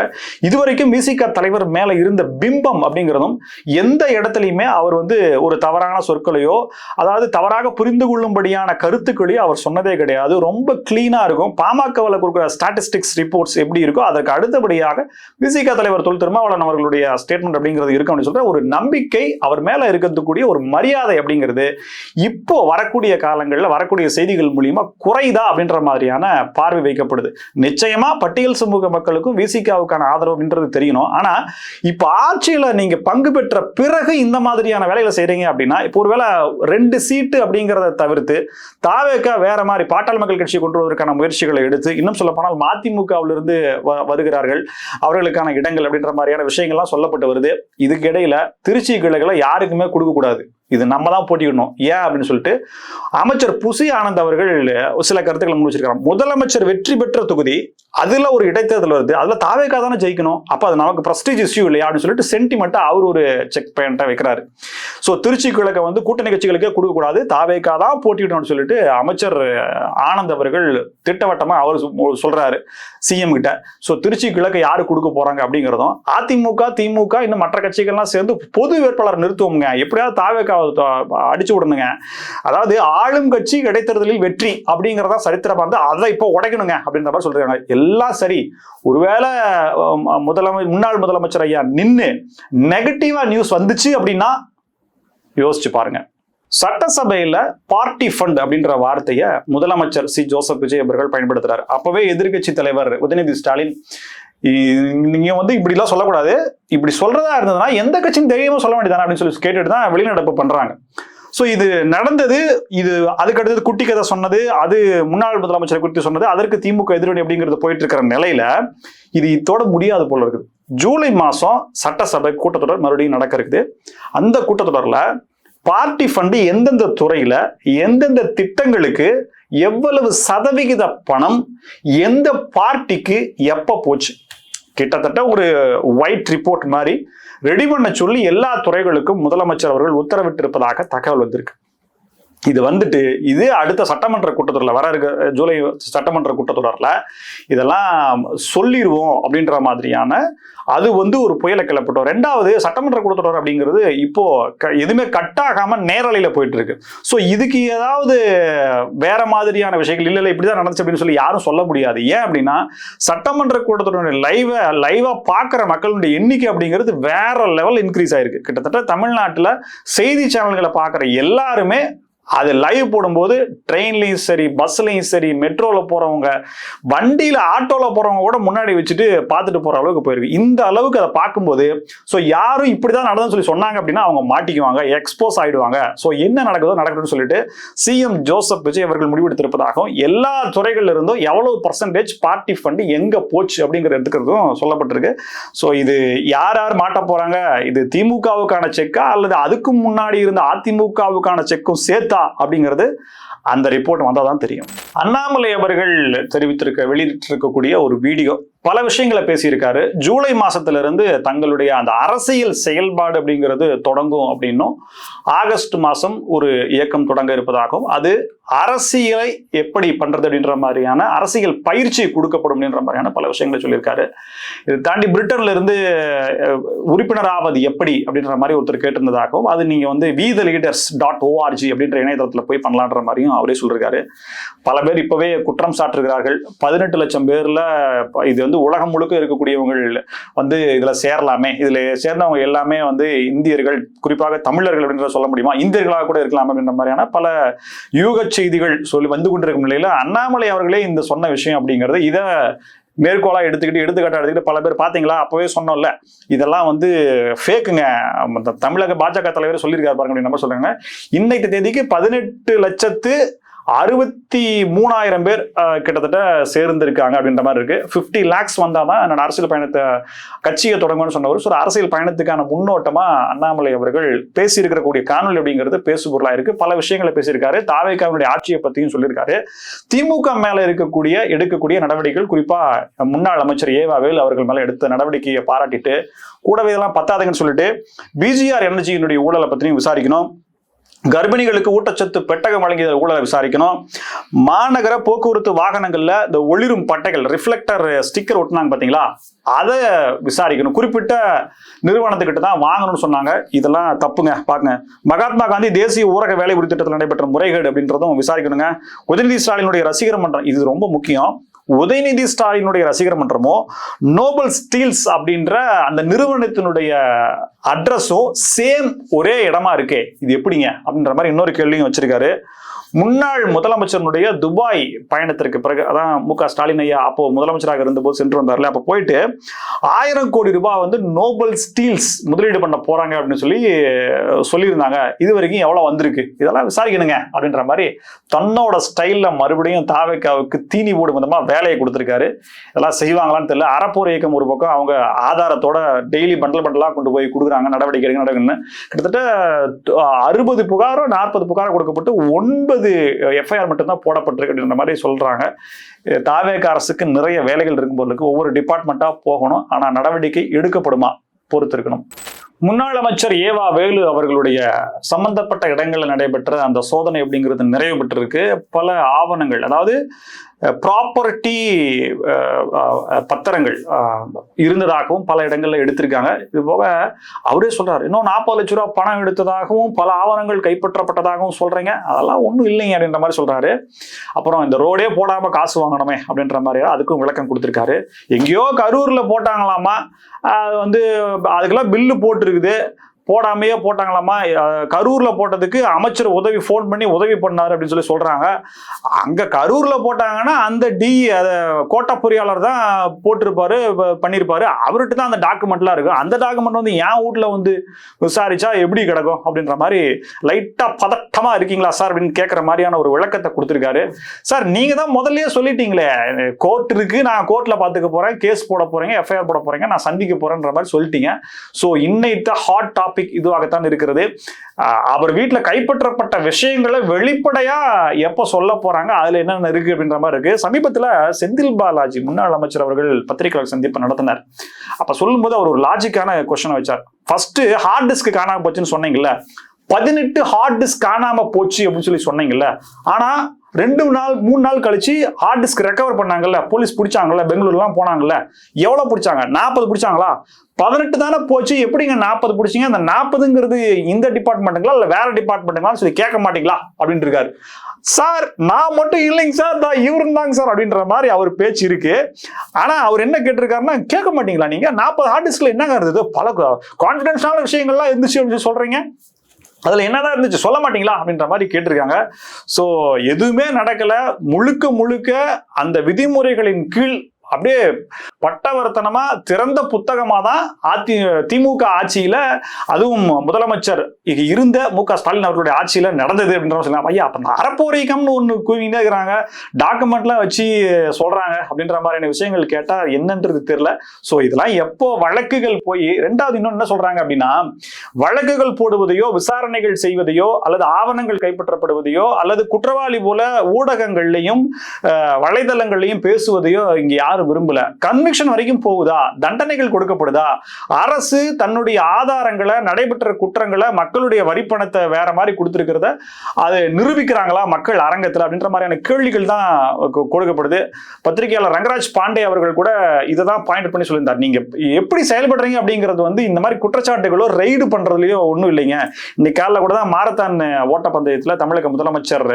இதுவரைக்கும் விசிகா தலைவர் மேல இருந்த பிம்பம் அப்படிங்கிறதும் எந்த இடத்துலையுமே அவர் வந்து ஒரு தவறான சொற்களையோ அதாவது தவறாக புரிந்து கொள்ளும்படியான கருத்துக்களையோ அவர் சொன்னதே கிடையாது. ரொம்ப கிளீனா இருக்கும். பாமகவில் கொடுக்குற ஸ்டாட்டிஸ்டிக்ஸ் ரிப்போர்ட்ஸ் எப்படி இருக்கோ அதற்கு அடுத்தபடியாக விசிகா தலைவர் தொல் திருமாவளவன் அவர்களுடைய ஸ்டேட்மெண்ட் அப்படிங்கிறது இருக்கும் அப்படின்னு சொல்ற ஒரு நம்பிக்கை அவர் மேல இருக்கக்கூடிய ஒரு மரியாதை அப்படிங்கிறது இப்போ வரக்கூடிய காலங்களில் வரக்கூடிய செய்திகள் மூலியமா குறைதா அப்படின்ற மாதிரியான பார்வை வைக்கப்படுது. நிச்சயமா பட்டியல் சமூக மக்களுக்கும் விசிகாவுக்கான ஆதரவு அப்படின்றது தெரியணும். ஆனா இப்ப ஆட்சியில நீங்க பங்கு பெற்ற பிறகு இந்த மாதிரியான வேலைகளை செய்றீங்க அப்படின்னா இப்போ ஒருவேளை 2 சீட்டு அப்படிங்கிறத தவிர்த்து தாவேகா வேற மாதிரி பாட்டாளி மக்கள் கட்சி கொண்டு வருவதற்கான முயற்சிகளை எடுத்து இன்னும் சொல்ல போனால் மதிமுகவிலிருந்து வருகிறார்கள் அவர்களுக்கான இடங்கள் அப்படின்ற மாதிரியான விஷயங்கள்லாம் சொல்லப்பட்டு வருது. இதுக்கு இடையில திருச்சி கிளைகளை யாருக்குமே கொடுக்க கூடாது, இது நம்ம தான் போட்டிக்கணும். ஏன் அப்படின்னு சொல்லிட்டு அமைச்சர் புசி ஆனந்த் அவர்கள் சில கருத்துக்களை முன்வச்சிருக்காங்க. முதலமைச்சர் வெற்றி பெற்ற தொகுதி அதுல ஒரு இடைத்தேர்தல் வருது, அதுல தாவேகா தானே ஜெயிக்கணும், அப்ப அது நமக்கு பிரஸ்டீஜ் இஷ்யூ இல்லையா அப்படின்னு சொல்லிட்டு சென்டிமெண்டா அவர் ஒரு செக் பாயிண்டா வைக்கிறாரு. சோ திருச்சி கிழக்க வந்து கூட்டணி கட்சிகளுக்கே கொடுக்க கூடாது, தாவேகா தான் போட்டியிடணும்னு சொல்லிட்டு அமைச்சர் ஆனந்த் அவர்கள் திட்டவட்டமா அவர் சொல்றாரு சிஎம் கிட்ட. சோ திருச்சி கிழக்க யாரு கொடுக்க போறாங்க அப்படிங்கிறதும் அதிமுக திமுக இன்னும் மற்ற கட்சிகள்லாம் சேர்ந்து பொது வேட்பாளர் நிறுத்துவோங்க, எப்படியாவது தாவேகா அடிச்சு விடணுங்க, அதாவது ஆளும் கட்சி இடைத்தேர்தலில் வெற்றி அப்படிங்கிறதா சரித்திரமா இருந்து அதை இப்போ உடைக்கணுங்க அப்படின்ற மாதிரி சொல்றாங்க. எல்லாம் சரி, ஒருவேளை முன்னாள் முதலமைச்சர் ஐயா நின்னு நெகட்டிவா நியூஸ் வந்துச்சு அப்படின்னா யோசிச்சு பாருங்க. சட்டசபையில பார்ட்டி ஃபண்ட் அப்படின்ற வார்த்தையை முதலமைச்சர் சி ஜோசப் விஜய் அவர்கள் பயன்படுத்துறாரு. அப்பவே எதிர்கட்சி தலைவர் உதயநிதி ஸ்டாலின் நீங்க வந்து இப்படி எல்லாம் சொல்லக்கூடாது, இப்படி சொல்றதா இருந்ததுன்னா எந்த கட்சியும் தைரியமா சொல்ல வேண்டியதானே அப்படின்னு சொல்லி கேட்டுட்டு தான் வெளிநடப்பு பண்றாங்க. சோ இது நடந்தது. இது அதுக்கு அடுத்தது குட்டி கதை சொன்னது, அது முன்னாள் முதலமைச்சரை குறித்து சொன்னது, அதற்கு திமுக எதிரணி அப்படிங்கிறது போயிட்டு இருக்கிற நிலையில இது இதோட முடியாது போல இருக்குது. ஜூலை மாசம் சட்டசபை கூட்டத்தொடர் மறுபடியும் நடக்க இருக்குது. அந்த கூட்டத்தொடர்ல பார்ட்டி ஃபண்ட் எந்தெந்த துறையில எந்தெந்த திட்டங்களுக்கு எவ்வளவு சதவிகித பணம் எந்த பார்ட்டிக்கு எப்ப போச்சு, கிட்டத்தட்ட ஒரு ஒயிட் ரிப்போர்ட் மாதிரி ரெடி பண்ண சொல்லி எல்லா துறைகளுக்கும் முதலமைச்சர் அவர்கள் உத்தரவிட்டிருப்பதாக தகவல் வந்திருக்கு. இது வந்துட்டு இது அடுத்த சட்டமன்ற கூட்டத்தொடரில் வர இருக்க ஜூலை சட்டமன்ற கூட்டத்தொடரில் இதெல்லாம் சொல்லிடுவோம் அப்படின்ற மாதிரியான அது வந்து ஒரு புயலை கிளப்பட்டோம். 2வது சட்டமன்ற கூட்டத்தொடர் அப்படிங்கிறது இப்போ எதுவுமே கட்டாகாம நேரலையில போயிட்டு இருக்கு. ஸோ இதுக்கு ஏதாவது வேற மாதிரியான விஷயங்கள் இல்லை இப்படிதான் நடந்துச்சு அப்படின்னு சொல்லி யாரும் சொல்ல முடியாது. ஏன் அப்படின்னா சட்டமன்ற கூட்டத்தொடர் லைவா பார்க்குற மக்களுடைய எண்ணிக்கை அப்படிங்கிறது வேற லெவல் இன்க்ரீஸ் ஆயிருக்கு. கிட்டத்தட்ட தமிழ்நாட்டில் செய்தி சேனல்களை பார்க்குற எல்லாருமே அது லைவ் போடும்போது ட்ரெயின்லையும் சரி பஸ்லையும் சரி மெட்ரோவில் போகிறவங்க வண்டியில் ஆட்டோவில் போகிறவங்க கூட முன்னாடி வச்சுட்டு பார்த்துட்டு போகிற அளவுக்கு போயிருக்கு. இந்த அளவுக்கு அதை பார்க்கும்போது ஸோ யாரும் இப்படி தான் நடந்ததுன்னு சொல்லி சொன்னாங்க அப்படின்னா அவங்க மாட்டிக்குவாங்க, எக்ஸ்போஸ் ஆகிடுவாங்க. ஸோ என்ன நடக்குதோ நடக்கணும்னு சொல்லிட்டு சிஎம் ஜோசப் விஜய் அவர்கள் முடிவெடுத்திருப்பதாகவும் எல்லா துறைகள்ல இருந்தும் எவ்வளவு பர்சன்டேஜ் பார்ட்டி ஃபண்ட் எங்கே போச்சு அப்படிங்கிற எடுத்துக்கிறதும் சொல்லப்பட்டிருக்கு. ஸோ இது யார் யார் மாட்ட போகிறாங்க, இது திமுகவுக்கான செக்கா அல்லது அதுக்கு முன்னாடி இருந்த அதிமுகவுக்கான செக்கும் சேர்த்தா அப்படிங்கிறது அந்த ரிப்போர்ட் வந்தாதான் தெரியும். அண்ணாமலை அவர்கள் வெளியிட்டிருக்கக்கூடிய ஒரு வீடியோ பல விஷயங்களை பேசியிருக்காரு. ஜூலை மாசத்திலிருந்து தங்களுடைய அந்த அரசியல் செயல்பாடு அப்படிங்கிறது தொடங்கும் அப்படின்னும் ஆகஸ்ட் மாசம் ஒரு இயக்கம் தொடங்க இருப்பதாகவும் அது அரசியலை எப்படி பண்றது அப்படின்ற மாதிரியான அரசியல் பயிற்சி கொடுக்கப்படும் அப்படின்ற மாதிரியான பல விஷயங்களை சொல்லியிருக்காரு. இதை தாண்டி பிரிட்டன்ல இருந்து உறுப்பினர் ஆவது எப்படி அப்படின்ற மாதிரி ஒருத்தர் கேட்டிருந்ததாகவும் அது நீங்க வந்து WeTheLeaders.org அப்படின்ற இணையதளத்தில் போய் பண்ணலான்ற மாதிரியும் அவரே சொல்லியிருக்காரு. பல பேர் இப்பவே குற்றம் சாட்டுகிறார்கள். 18 லட்சம் பேர்ல இது வந்து உலகம் முழுக்க இருக்கக்கூடியவங்க வந்து இதுல சேரலாமே, இதுல சேர்ந்தவங்க எல்லாமே வந்து இந்தியர்கள், குறிப்பாக தமிழர்கள் அப்படின்ற சொல்ல முடியுமா, இந்தியர்களாக கூட இருக்கலாம் அப்படின்ற மாதிரியான பல யூக செய்திகள் சொல்லி வந்து கொண்டிருக்கும் நிலையில அண்ணாமலை அவர்களே இந்த சொன்ன விஷயம் அப்படிங்கிறது இதை மேற்கோளா எடுத்துக்கிட்டு பல பேர் பாத்தீங்களா அப்பவே சொன்னோம்ல இதெல்லாம் வந்து ஃபேக்குங்க, தமிழக பாஜக தலைவர் சொல்லியிருக்காரு பாருங்க அப்படின்னு நம்ம சொல்றாங்க. இன்னைக்கு தேதிக்கு 18,63,000 பேர் கிட்டத்தட்ட சேர்ந்திருக்காங்க அப்படின்ற மாதிரி இருக்கு. 50 lakhs வந்தாதான் என்னோட அரசியல் பயணத்தை கட்சியை தொடங்கும்னு சொன்னவர். ஸோ அரசியல் பயணத்துக்கான முன்னோட்டமா அண்ணாமலை அவர்கள் பேசியிருக்கக்கூடிய காணொலி அப்படிங்கிறது பேசுபொருளா இருக்கு. பல விஷயங்களை பேசியிருக்காரு. தாவேகாவுடைய ஆட்சியை பத்தியும் சொல்லியிருக்காரு. திமுக மேல எடுக்கக்கூடிய நடவடிக்கைகள், குறிப்பா முன்னாள் அமைச்சர் ஏவாவேல் அவர்கள் மேல எடுத்த நடவடிக்கையை பாராட்டிட்டு கூடவே இதெல்லாம் பத்தாதுன்னு சொல்லிட்டு பிஜிஆர் எனர்ஜியினுடைய ஊழலை பத்தியும் விசாரிக்கணும், கர்ப்பிணிகளுக்கு ஊட்டச்சத்து பெட்டகம் வழங்கிய ஊழலை விசாரிக்கணும். மாநகர போக்குவரத்து வாகனங்கள்ல இந்த ஒளிரும் பட்டைகள் ரிஃப்ளெக்டர் ஸ்டிக்கர் ஒட்டினாங்க பாத்தீங்களா, அதை விசாரிக்கணும். குறிப்பிட்ட நிறுவனத்துக்கிட்ட தான் வாங்கணும்னு சொன்னாங்க. இதெல்லாம் தப்புங்க. பாருங்க, மகாத்மா காந்தி தேசிய ஊரக வேலை உறுதி திட்டத்தில் நடைபெற்ற முறைகேடு அப்படின்றதும் விசாரிக்கணுங்க. உதயநிதி ஸ்டாலினுடைய ரசிகர் மன்றம், இது ரொம்ப முக்கியம். உதயநிதி ஸ்டாலினுடைய ரசிகர் மன்றமோ நோபல் ஸ்டீல்ஸ் அப்படின்ற அந்த நிறுவனத்தினுடைய அட்ரஸும் சேம் ஒரே இடமா இருக்கே, இது எப்படிங்க அப்படின்ற மாதிரி இன்னொரு கேள்வியும் வச்சிருக்காரு. முன்னாள் முதலமைச்சருடைய துபாய் பயணத்திற்கு பிறகு, அதான் மு.க. ஸ்டாலின் ஐயா அப்போ முதலமைச்சராக இருந்தபோது சென்று வந்தார்ல, அப்போ போயிட்டு 1000 கோடி ரூபாய் வந்து நோபல் ஸ்டீல்ஸ் முதலீடு பண்ண போறாங்க அப்படின்னு சொல்லியிருந்தாங்க. இது வரைக்கும் எவ்வளவு வந்திருக்கு, இதெல்லாம் விசாரிக்கணுங்க அப்படின்ற மாதிரி தன்னோட ஸ்டைல்ல மறுபடியும் தாவேக்காவுக்கு தீனி போடும் விதமா வேலையை கொடுத்திருக்காரு. இதெல்லாம் செய்வாங்களான்னு தெரியல. அறப்போர் இயக்கம் ஒரு பக்கம் அவங்க ஆதாரத்தோட டெய்லி பண்டலா கொண்டு போய் கொடுக்குறாங்க, நடவடிக்கை நடக்குன்னு. கிட்டத்தட்ட 60 புகாரோ 40 புகாரோ கொடுக்கப்பட்டு 9 எஃப்ஐஆர் மட்டும்தான் போடப்பட்டிருக்கு அப்படின்ற மாதிரி சொல்றாங்க. தாவேக அரசுக்கு நிறைய வேலைகள் இருக்கும் போது ஒவ்வொரு டிபார்ட்மெண்டா போகணும். ஆனா நடவடிக்கை எடுக்கப்படுமா பொறுத்து இருக்கணும். முன்னாள் அமைச்சர் ஏவா வேலு அவர்களுடைய சம்பந்தப்பட்ட இடங்களில் நடைபெற்ற அந்த சோதனை அப்படிங்கிறது நிறைவு பெற்றிருக்கு. பல ஆவணங்கள், அதாவது ப்ராப்பர்ட்டி பத்திரங்கள் இருந்ததாகவும் பல இடங்கள்ல எடுத்திருக்காங்க. இது போக அவரே சொல்றாரு, இன்னும் 40 லட்ச ரூபாய் பணம் எடுத்ததாகவும் பல ஆவணங்கள் கைப்பற்றப்பட்டதாகவும் சொல்றீங்க, அதெல்லாம் ஒன்றும் இல்லைங்க அப்படின்ற மாதிரி சொல்றாரு. அப்புறம் இந்த ரோடே போடாம காசு வாங்கணுமே அப்படின்ற மாதிரி அதுக்கும் விளக்கம் கொடுத்திருக்காரு. எங்கேயோ கரூர்ல போட்டாங்களாமா, அது வந்து அதுக்கெல்லாம் பில்லு போட்டிருக்குது, போடாமையே போட்டாங்களாமா. கரூர்ல போட்டதுக்கு அமைச்சர் உதவி ஃபோன் பண்ணி உதவி பண்ணாரு அப்படின்னு சொல்றாங்க. அங்க கரூர்ல போட்டாங்கன்னா அந்த கோட்டா பொறியாளர் தான் போட்டிருப்பாரு, பண்ணிருப்பாரு. அவர்கிட்ட தான் அந்த டாக்குமெண்ட்லாம் இருக்கு. அந்த டாக்குமெண்ட் வந்து என் வீட்டுல வந்து விசாரிச்சா எப்படி கிடக்கும் அப்படின்ற மாதிரி லைட்டா பதட்டமா இருக்கீங்களா சார் அப்படின்னு கேட்கற மாதிரியான ஒரு விளக்கத்தை கொடுத்திருக்காரு. சார், நீங்க தான் முதல்லயே சொல்லிட்டீங்களே, கோர்ட் இருக்கு, நான் கோர்ட்ல பாத்துக்க போறேன், கேஸ் போட போறீங்க, எஃப்ஐஆர் போட போறீங்க, நான் சந்திக்க போறேன்ற மாதிரி சொல்லிட்டீங்க. சோ இன்னைக்கு ஹாட் டாபிக் இதுவாகத்தான் இருக்கிறது. அவர் வீட்டில் கைப்பற்றப்பட்ட விஷயங்களை வெளிப்படையா எப்ப சொல்ல போறாங்க, அதுல என்னென்ன இருக்கு அப்படின்ற மாதிரி இருக்கு. சமீபத்துல செந்தில் பாலாஜி முன்னாள் அமைச்சர் அவர்கள் பத்திரிகையாளர் சந்திப்பு நடத்தினார். அப்ப சொல்லும் போது அவர் ஒரு லாஜிக்கான கொஸ்டின் வச்சார். ஃபர்ஸ்ட் ஹார்ட் டிஸ்க் காணாம போச்சுன்னு சொன்னீங்கல்ல, 18 ஹார்ட் டிஸ்க் காணாம போச்சு அப்படின்னு சொன்னீங்கல்ல, ஆனா 2 நாள் 3 நாள் கழிச்சு ஹார்ட் டிஸ்க் ரெக்கவர் பண்ணாங்கல்ல, போலீஸ் பிடிச்சாங்கல்ல, பெங்களூர்லாம் போனாங்கல்ல, எவ்வளவு பிடிச்சாங்க? 40 பிடிச்சாங்களா? 18 தானே போச்சு, எப்படிங்க 40 பிடிச்சிங்க? அந்த 40ங்கிறது இந்த டிபார்ட்மெண்ட்டுங்களா இல்ல வேற டிபார்ட்மெண்ட்டுங்களா சொல்லி கேட்க மாட்டீங்களா அப்படின்னு இருக்காரு. சார், நான் மட்டும் இல்லைங்க சார், தான் இவரு தாங்க சார் அப்படின்ற மாதிரி அவர் பேச்சு இருக்கு. ஆனா அவர் என்ன கேட்டிருக்காருன்னா, கேட்க மாட்டீங்களா நீங்க? 40 ஹார்ட் டிஸ்க்ல என்னங்க இருந்தது? பல கான்பிடன்ஷியலான விஷயங்கள்லாம் இருந்துச்சு அப்படின்னு சொல்றீங்க, அதுல என்னதான் இருந்துச்சு சொல்ல மாட்டீங்களா அப்படின்ற மாதிரி கேட்டிருக்காங்க. சோ எதுவுமே நடக்கல, முழுக்க முழுக்க அந்த விதிமுறைகளின் கீழ் அப்படியே பட்டவர்த்தனமா திறந்த புத்தகமா தான் திமுக ஆட்சியில, அதுவும் முதலமைச்சர் இருந்த மு.க. ஸ்டாலின் அவர்களுடைய ஆட்சியில நடந்தது அப்படின்ற சொல்லலாம். ஐயா, அப்ப அறப்போர் இயக்கம்னு ஒண்ணு கூவினே இருக்கிறாங்க, டாக்குமெண்ட்லாம் வச்சு சொல்றாங்க அப்படின்ற மாதிரியான விஷயங்கள் கேட்டா என்னன்றது தெரியல. சோ இதெல்லாம் எப்போ வழக்குகள் போய், ரெண்டாவது இன்னொன்னு என்ன சொல்றாங்க அப்படின்னா, வழக்குகள் போடுவதையோ விசாரணைகள் செய்வதையோ அல்லது ஆவணங்கள் கைப்பற்றப்படுவதையோ அல்லது குற்றவாளி போல ஊடகங்கள்லையும் வலைதளங்கள்லையும் பேசுவதையோ இங்க யாரும் விரும்பல. கன்விக்ஷன் வரைக்கும் போகுதா, தண்டனைகள் கொடுக்கப்படுதா, அரசு தன்னுடைய ஆதாரங்களை, நடைபெற்ற குற்றங்களை, மக்களுடைய வரிப்பணத்தை வேற மாதிரி கொடுத்திருக்கிறத அதை நிரூபிக்கிறாங்களா மக்கள் அரங்கத்தில் அப்படின்ற மாதிரியான கேள்விகள் தான் கொடுக்கப்படுது. பத்திரிகையாளர் ரங்கராஜ் பாண்டே அவர்கள் கூட இதை தான் பாயிண்ட் பண்ணி சொல்லியிருந்தார். நீங்க எப்படி செயல்படுறீங்க அப்படிங்கிறது வந்து இந்த மாதிரி குற்றச்சாட்டுகளோ ரெய்டு பண்றதுலயோ ஒன்றும் இல்லைங்க. இன்னைக்கு காலைல கூட தான் மாரத்தான் ஓட்டப்பந்தயத்துல தமிழக முதலமைச்சர்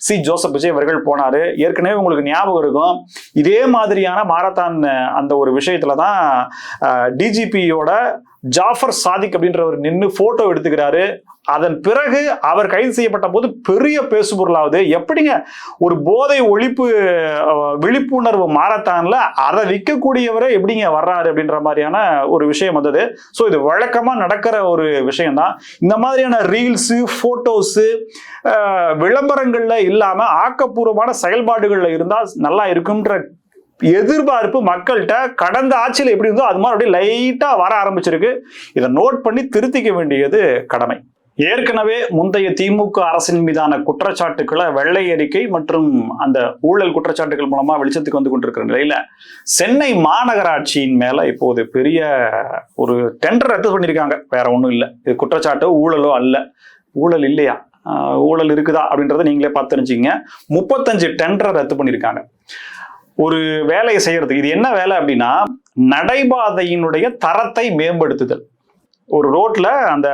சி ஜோசப் விஜய் அவர்கள் போனாரு. ஏற்கனவே உங்களுக்கு ஞாபகம் இருக்கும், இதே மாதிரியான மாரத்தான் அந்த ஒரு விஷயத்துலதான் டிஜிபியோட ஜாஃபர் சாதிக் அப்படின்றவர் நின்று போட்டோ எடுத்துக்கிறாரு. அதன் பிறகு அவர் கைது செய்யப்பட்ட போது பெரிய பேசுபொருளாவது. எப்படிங்க ஒரு போதை ஒழிப்பு விழிப்புணர்வு மாரத்தான்ல அதை விற்கக்கூடியவரை எப்படிங்க வர்றாரு அப்படின்ற மாதிரியான ஒரு விஷயம் வந்தது. ஸோ இது வழக்கமா நடக்கிற ஒரு விஷயம்தான். இந்த மாதிரியான ரீல்ஸ், போட்டோஸ், விளம்பரங்கள்ல இல்லாம ஆக்கப்பூர்வமான செயல்பாடுகள்ல இருந்தா நல்லா இருக்குன்ற எதிர்பார்ப்பு மக்கள்கிட்ட கடந்த ஆட்சியில் எப்படி இருந்தோ அது மாதிரி அப்படியே லைட்டா வர ஆரம்பிச்சிருக்கு. இதை நோட் பண்ணி திருத்திக்க வேண்டியது கடமை. ஏற்கனவே முந்தைய திமுக அரசின் மீதான குற்றச்சாட்டுக்களை வெள்ளை அறிக்கை மற்றும் அந்த ஊழல் குற்றச்சாட்டுகள் மூலமா வெளிச்சத்துக்கு வந்து கொண்டிருக்கிற நிலையில சென்னை மாநகராட்சியின் மேல இப்போது பெரிய ஒரு டெண்டர் ரத்து பண்ணியிருக்காங்க. வேற ஒன்றும் இல்லை, இது குற்றச்சாட்டோ ஊழலோ அல்ல. ஊழல் இல்லையா, ஊழல் இருக்குதா அப்படின்றத நீங்களே பார்த்து தெரிஞ்சுக்கங்க. 35 டெண்டரை ரத்து பண்ணியிருக்காங்க ஒரு வேலையை செய்யறதுக்கு. இது என்ன வேலை அப்படின்னா, நடைபாதையினுடைய தரத்தை மேம்படுத்துதல். ஒரு ரோட்ல அந்த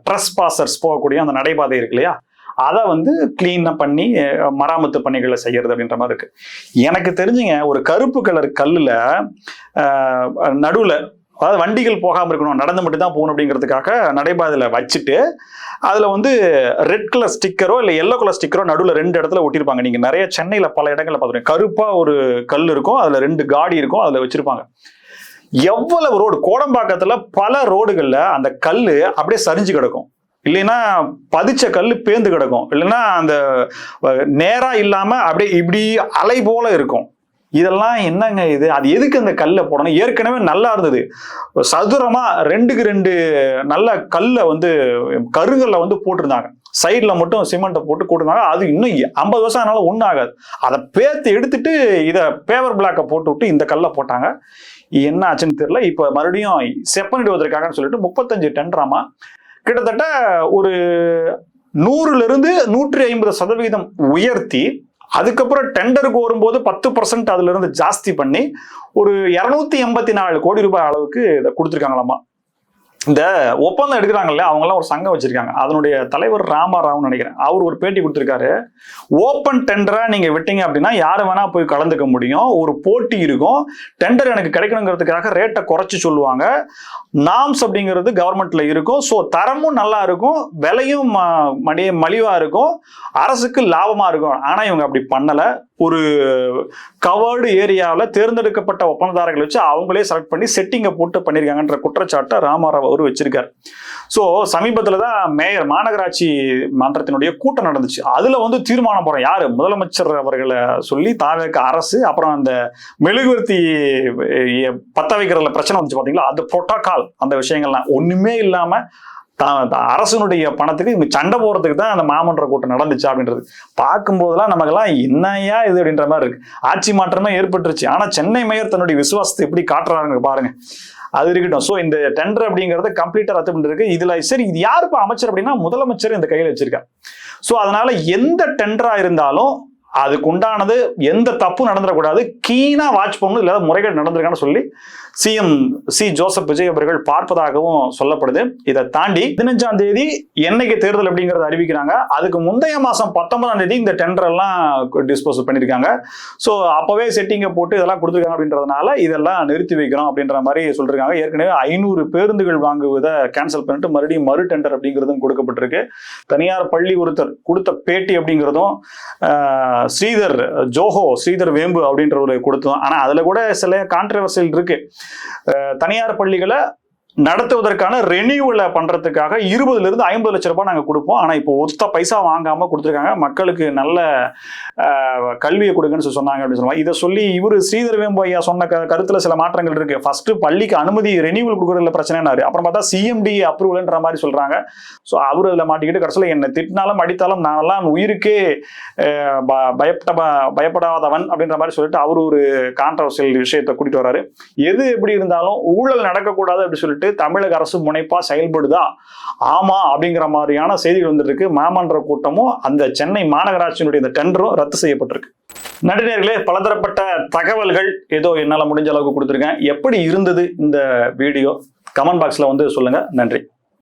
ட்ரெஸ் பாசர்ஸ் போகக்கூடிய அந்த நடைபாதை இருக்கு இல்லையா, அதை வந்து கிளீனா பண்ணி மராமத்து பணிகளை செய்யறது அப்படின்ற மாதிரி இருக்கு. எனக்கு தெரிஞ்சுங்க, ஒரு கருப்பு கலர் கல்லுல நடுவுல, அதாவது வண்டிகள் போகாம இருக்கணும், நடந்து மட்டும் தான் போகணும் அப்படிங்கிறதுக்காக நடைபாதையில வச்சுட்டு அதுல வந்து ரெட் கலர் ஸ்டிக்கரோ இல்ல எல்லோ கலர் ஸ்டிக்கரோ நடுவுல 2 இடத்துல ஒட்டிருப்பாங்க. நீங்க நிறைய சென்னையில பல இடங்கள்ல பார்த்துருக்கீங்க. கருப்பா ஒரு கல் இருக்கும், அதுல 2 காடி இருக்கும், அதுல வச்சிருப்பாங்க. எவ்வளவு ரோடு, கோடம்பாக்கத்துல பல ரோடுகள்ல அந்த கல்லு அப்படியே சரிஞ்சு கிடக்கும், இல்லைன்னா பதிச்ச கல்லு பேந்து கிடக்கும், இல்லைன்னா அந்த நேரா இல்லாம அப்படியே இப்படி அலை போல இருக்கும். இதெல்லாம் என்னங்க இது? அது எதுக்கு அந்த கல்லை போடணும்? ஏற்கனவே நல்லா இருந்தது, சதுரமா 2க்கு 2 நல்ல கல்லை வந்து கருங்கல்ல வந்து போட்டிருந்தாங்க, சைட்ல மட்டும் சிமெண்ட்டை போட்டு கூட்டிருந்தாங்க. அது இன்னும் 50 வருஷம் ஆனாலும் ஒன்றும் ஆகாது. அதை பேத்து எடுத்துட்டு இதை பேவர் பிளாக்கை போட்டு விட்டு இந்த கல்லை போட்டாங்க. என்ன ஆச்சுன்னு தெரியல. இப்ப மறுபடியும் செப்பனிடுவதற்காக சொல்லிட்டு 35 டெண்டராமா, கிட்டத்தட்ட ஒரு 100லிருந்து 150% உயர்த்தி, அதுக்கப்புறம் டெண்டருக்கு வரும்போது 10% அதுல இருந்து ஜாஸ்தி பண்ணி ஒரு 284 கோடி ரூபாய் அளவுக்கு இதை கொடுத்துருக்காங்களாமா. இந்த ஒப்பந்தம் எடுக்கிறாங்கல்ல, அவங்க எல்லாம் ஒரு சங்கம் வச்சிருக்காங்க. அதனுடைய தலைவர் ராமாராவ்னு நினைக்கிறேன். அவர் ஒரு பேட்டி கொடுத்திருக்காரு. ஓப்பன் டெண்டரா நீங்க விட்டீங்க அப்படின்னா யாரு வேணா போய் கலந்துக்க முடியும், ஒரு போட்டி இருக்கும், டெண்டர் எனக்கு கிடைக்கணுங்கிறதுக்காக ரேட்டை குறைச்சு சொல்லுவாங்க, நாம்ஸ் அப்படிங்கிறது கவர்மெண்ட்ல இருக்கும், ஸோ தரமும் நல்லா இருக்கும், விலையும் மலிவா இருக்கும், அரசுக்கு லாபமா இருக்கும். ஆனா இவங்க அப்படி பண்ணல. ஒரு கவர்டு ஏரியாவில் தேர்ந்தெடுக்கப்பட்ட ஒப்பந்ததாரர்கள் வச்சு அவங்களே செலக்ட் பண்ணி செட்டிங்கை போட்டு பண்ணியிருக்காங்கன்ற குற்றச்சாட்டை ராமாராவ் அவர் வச்சிருக்காரு. ஸோ சமீபத்தில் தான் மேயர் மாநகராட்சி மன்றத்தினுடைய கூட்டம் நடந்துச்சு. அதுல வந்து தீர்மானம் போறோம், யாரு முதலமைச்சர் அவர்களை சொல்லி தாவேக அரசு, அப்புறம் அந்த மெழுகுவர்த்தி பத்த வைக்கிறதுல பிரச்சனை வந்துச்சு பாத்தீங்களா, அந்த புரோட்டோகால், அந்த விஷயங்கள்லாம் ஒண்ணுமே இல்லாம அரசனுடைய பணத்துக்கு இவங்க சண்டை போறதுக்கு தான் அந்த மாமன்ற கூட்டம் நடந்துச்சு அப்படின்றது பார்க்கும்போதெல்லாம் நமக்கெல்லாம் என்னையா இது அப்படின்ற மாதிரி இருக்கு. ஆட்சி மாற்றமே ஏற்பட்டுருச்சு, ஆனா சென்னை மேயர் தன்னுடைய விசுவாசத்தை எப்படி காட்டுறாங்க பாருங்க. அது இருக்கட்டும். ஸோ இந்த டெண்டர் அப்படிங்கறத கம்ப்ளீட்டா ரத்து பண்ணிருக்கு. இதுல சரி, இது யாருப்பா அமைச்சர் அப்படின்னா முதலமைச்சர் இந்த கையில வச்சிருக்காரு. ஸோ அதனால எந்த டெண்டரா இருந்தாலும் அதுக்கு உண்டானது எந்த தப்பு நடந்துடக்கூடாது, கீனா வாட்ச் பண்ணணும், இல்லாத முறைகள் நடந்திருக்கான்னு சொல்லி சிஎம் சி ஜோசப் விஜய் அவர்கள் பார்ப்பதாகவும் சொல்லப்படுது. இதை தாண்டி 15ஆம் தேதி என்னைக்கு தேர்தல் அப்படிங்கறத அறிவிக்கிறாங்க. அதுக்கு முந்தைய மாசம் 19ஆம் தேதி இந்த டெண்டர் எல்லாம் டிஸ்போஸ் பண்ணிருக்காங்க. ஸோ அப்பவே செட்டிங்கை போட்டு இதெல்லாம் கொடுத்துருக்காங்க அப்படின்றதுனால இதெல்லாம் நிறுத்தி வைக்கிறோம் அப்படின்ற மாதிரி சொல்லிருக்காங்க. ஏற்கனவே 500 பேருந்துகள் வாங்குவதை கேன்சல் பண்ணிட்டு மறுபடியும் மறு டெண்டர் அப்படிங்கிறதும் கொடுக்கப்பட்டிருக்கு. தனியார் பள்ளி ஒருத்தர் கொடுத்த பேட்டி அப்படிங்கிறதும் ஸ்ரீதர் வேம்பு அப்படின்றவரை கொடுத்தோம். ஆனா அதுல கூட சில கான்ட்ரவர்சியல் இருக்கு. தனியார் பள்ளிகளை நடத்துவதற்கான ரெனியூவலை பண்றதுக்காக 20லிருந்து 50 லட்சம் ரூபாய் நாங்க கொடுப்போம், ஆனா இப்போ ஒத்த பைசா வாங்காம கொடுத்துருக்காங்க, மக்களுக்கு நல்ல கல்வியை கொடுங்கன்னு சொன்னாங்க அப்படின்னு சொல்லுவாங்க. இதை சொல்லி இவரு ஸ்ரீதர் வேம்பு ஐயா சொன்ன கருத்துல சில மாற்றங்கள் இருக்கு. ஃபர்ஸ்ட் பள்ளிக்கு அனுமதி ரெனியூவல் கொடுக்கறதுல பிரச்சனைனாரு, அப்புறம் பார்த்தா சிஎம்டி அப்ரூவல்ன்ற மாதிரி சொல்றாங்க. ஸோ அவரு அதில் மாட்டிக்கிட்டு கடைசியில் என்ன திட்டினாலும் அடித்தாலும் நானெல்லாம் உயிருக்கே பயப்படாதவன் அப்படின்ற மாதிரி சொல்லிட்டு அவரு ஒரு கான்ட்ரவர்சியல் விஷயத்தை கூட்டிட்டு வர்றாரு. எது எப்படி இருந்தாலும் ஊழல் நடக்கக்கூடாது அப்படின்னு சொல்லிட்டு தமிழக அரசு முனைப்பா செயல்படுதா? ஆமா அப்படிங்கிற மாதிரியான செய்திகள் வந்துருக்கு. மாமன்ற கூட்டமும் அந்த சென்னை மாநகராட்சியினுடைய இந்த டெண்டரும் ரத்து செய்யப்பட்டிருக்கு. நடிகர்களே, பலதரப்பட்ட தகவல்கள் ஏதோ என்னால முடிஞ்ச அளவுக்கு கொடுத்துருக்கேன். எப்படி இருந்தது இந்த வீடியோ? கமெண்ட் பாக்ஸ்ல வந்து சொல்லுங்க. நன்றி.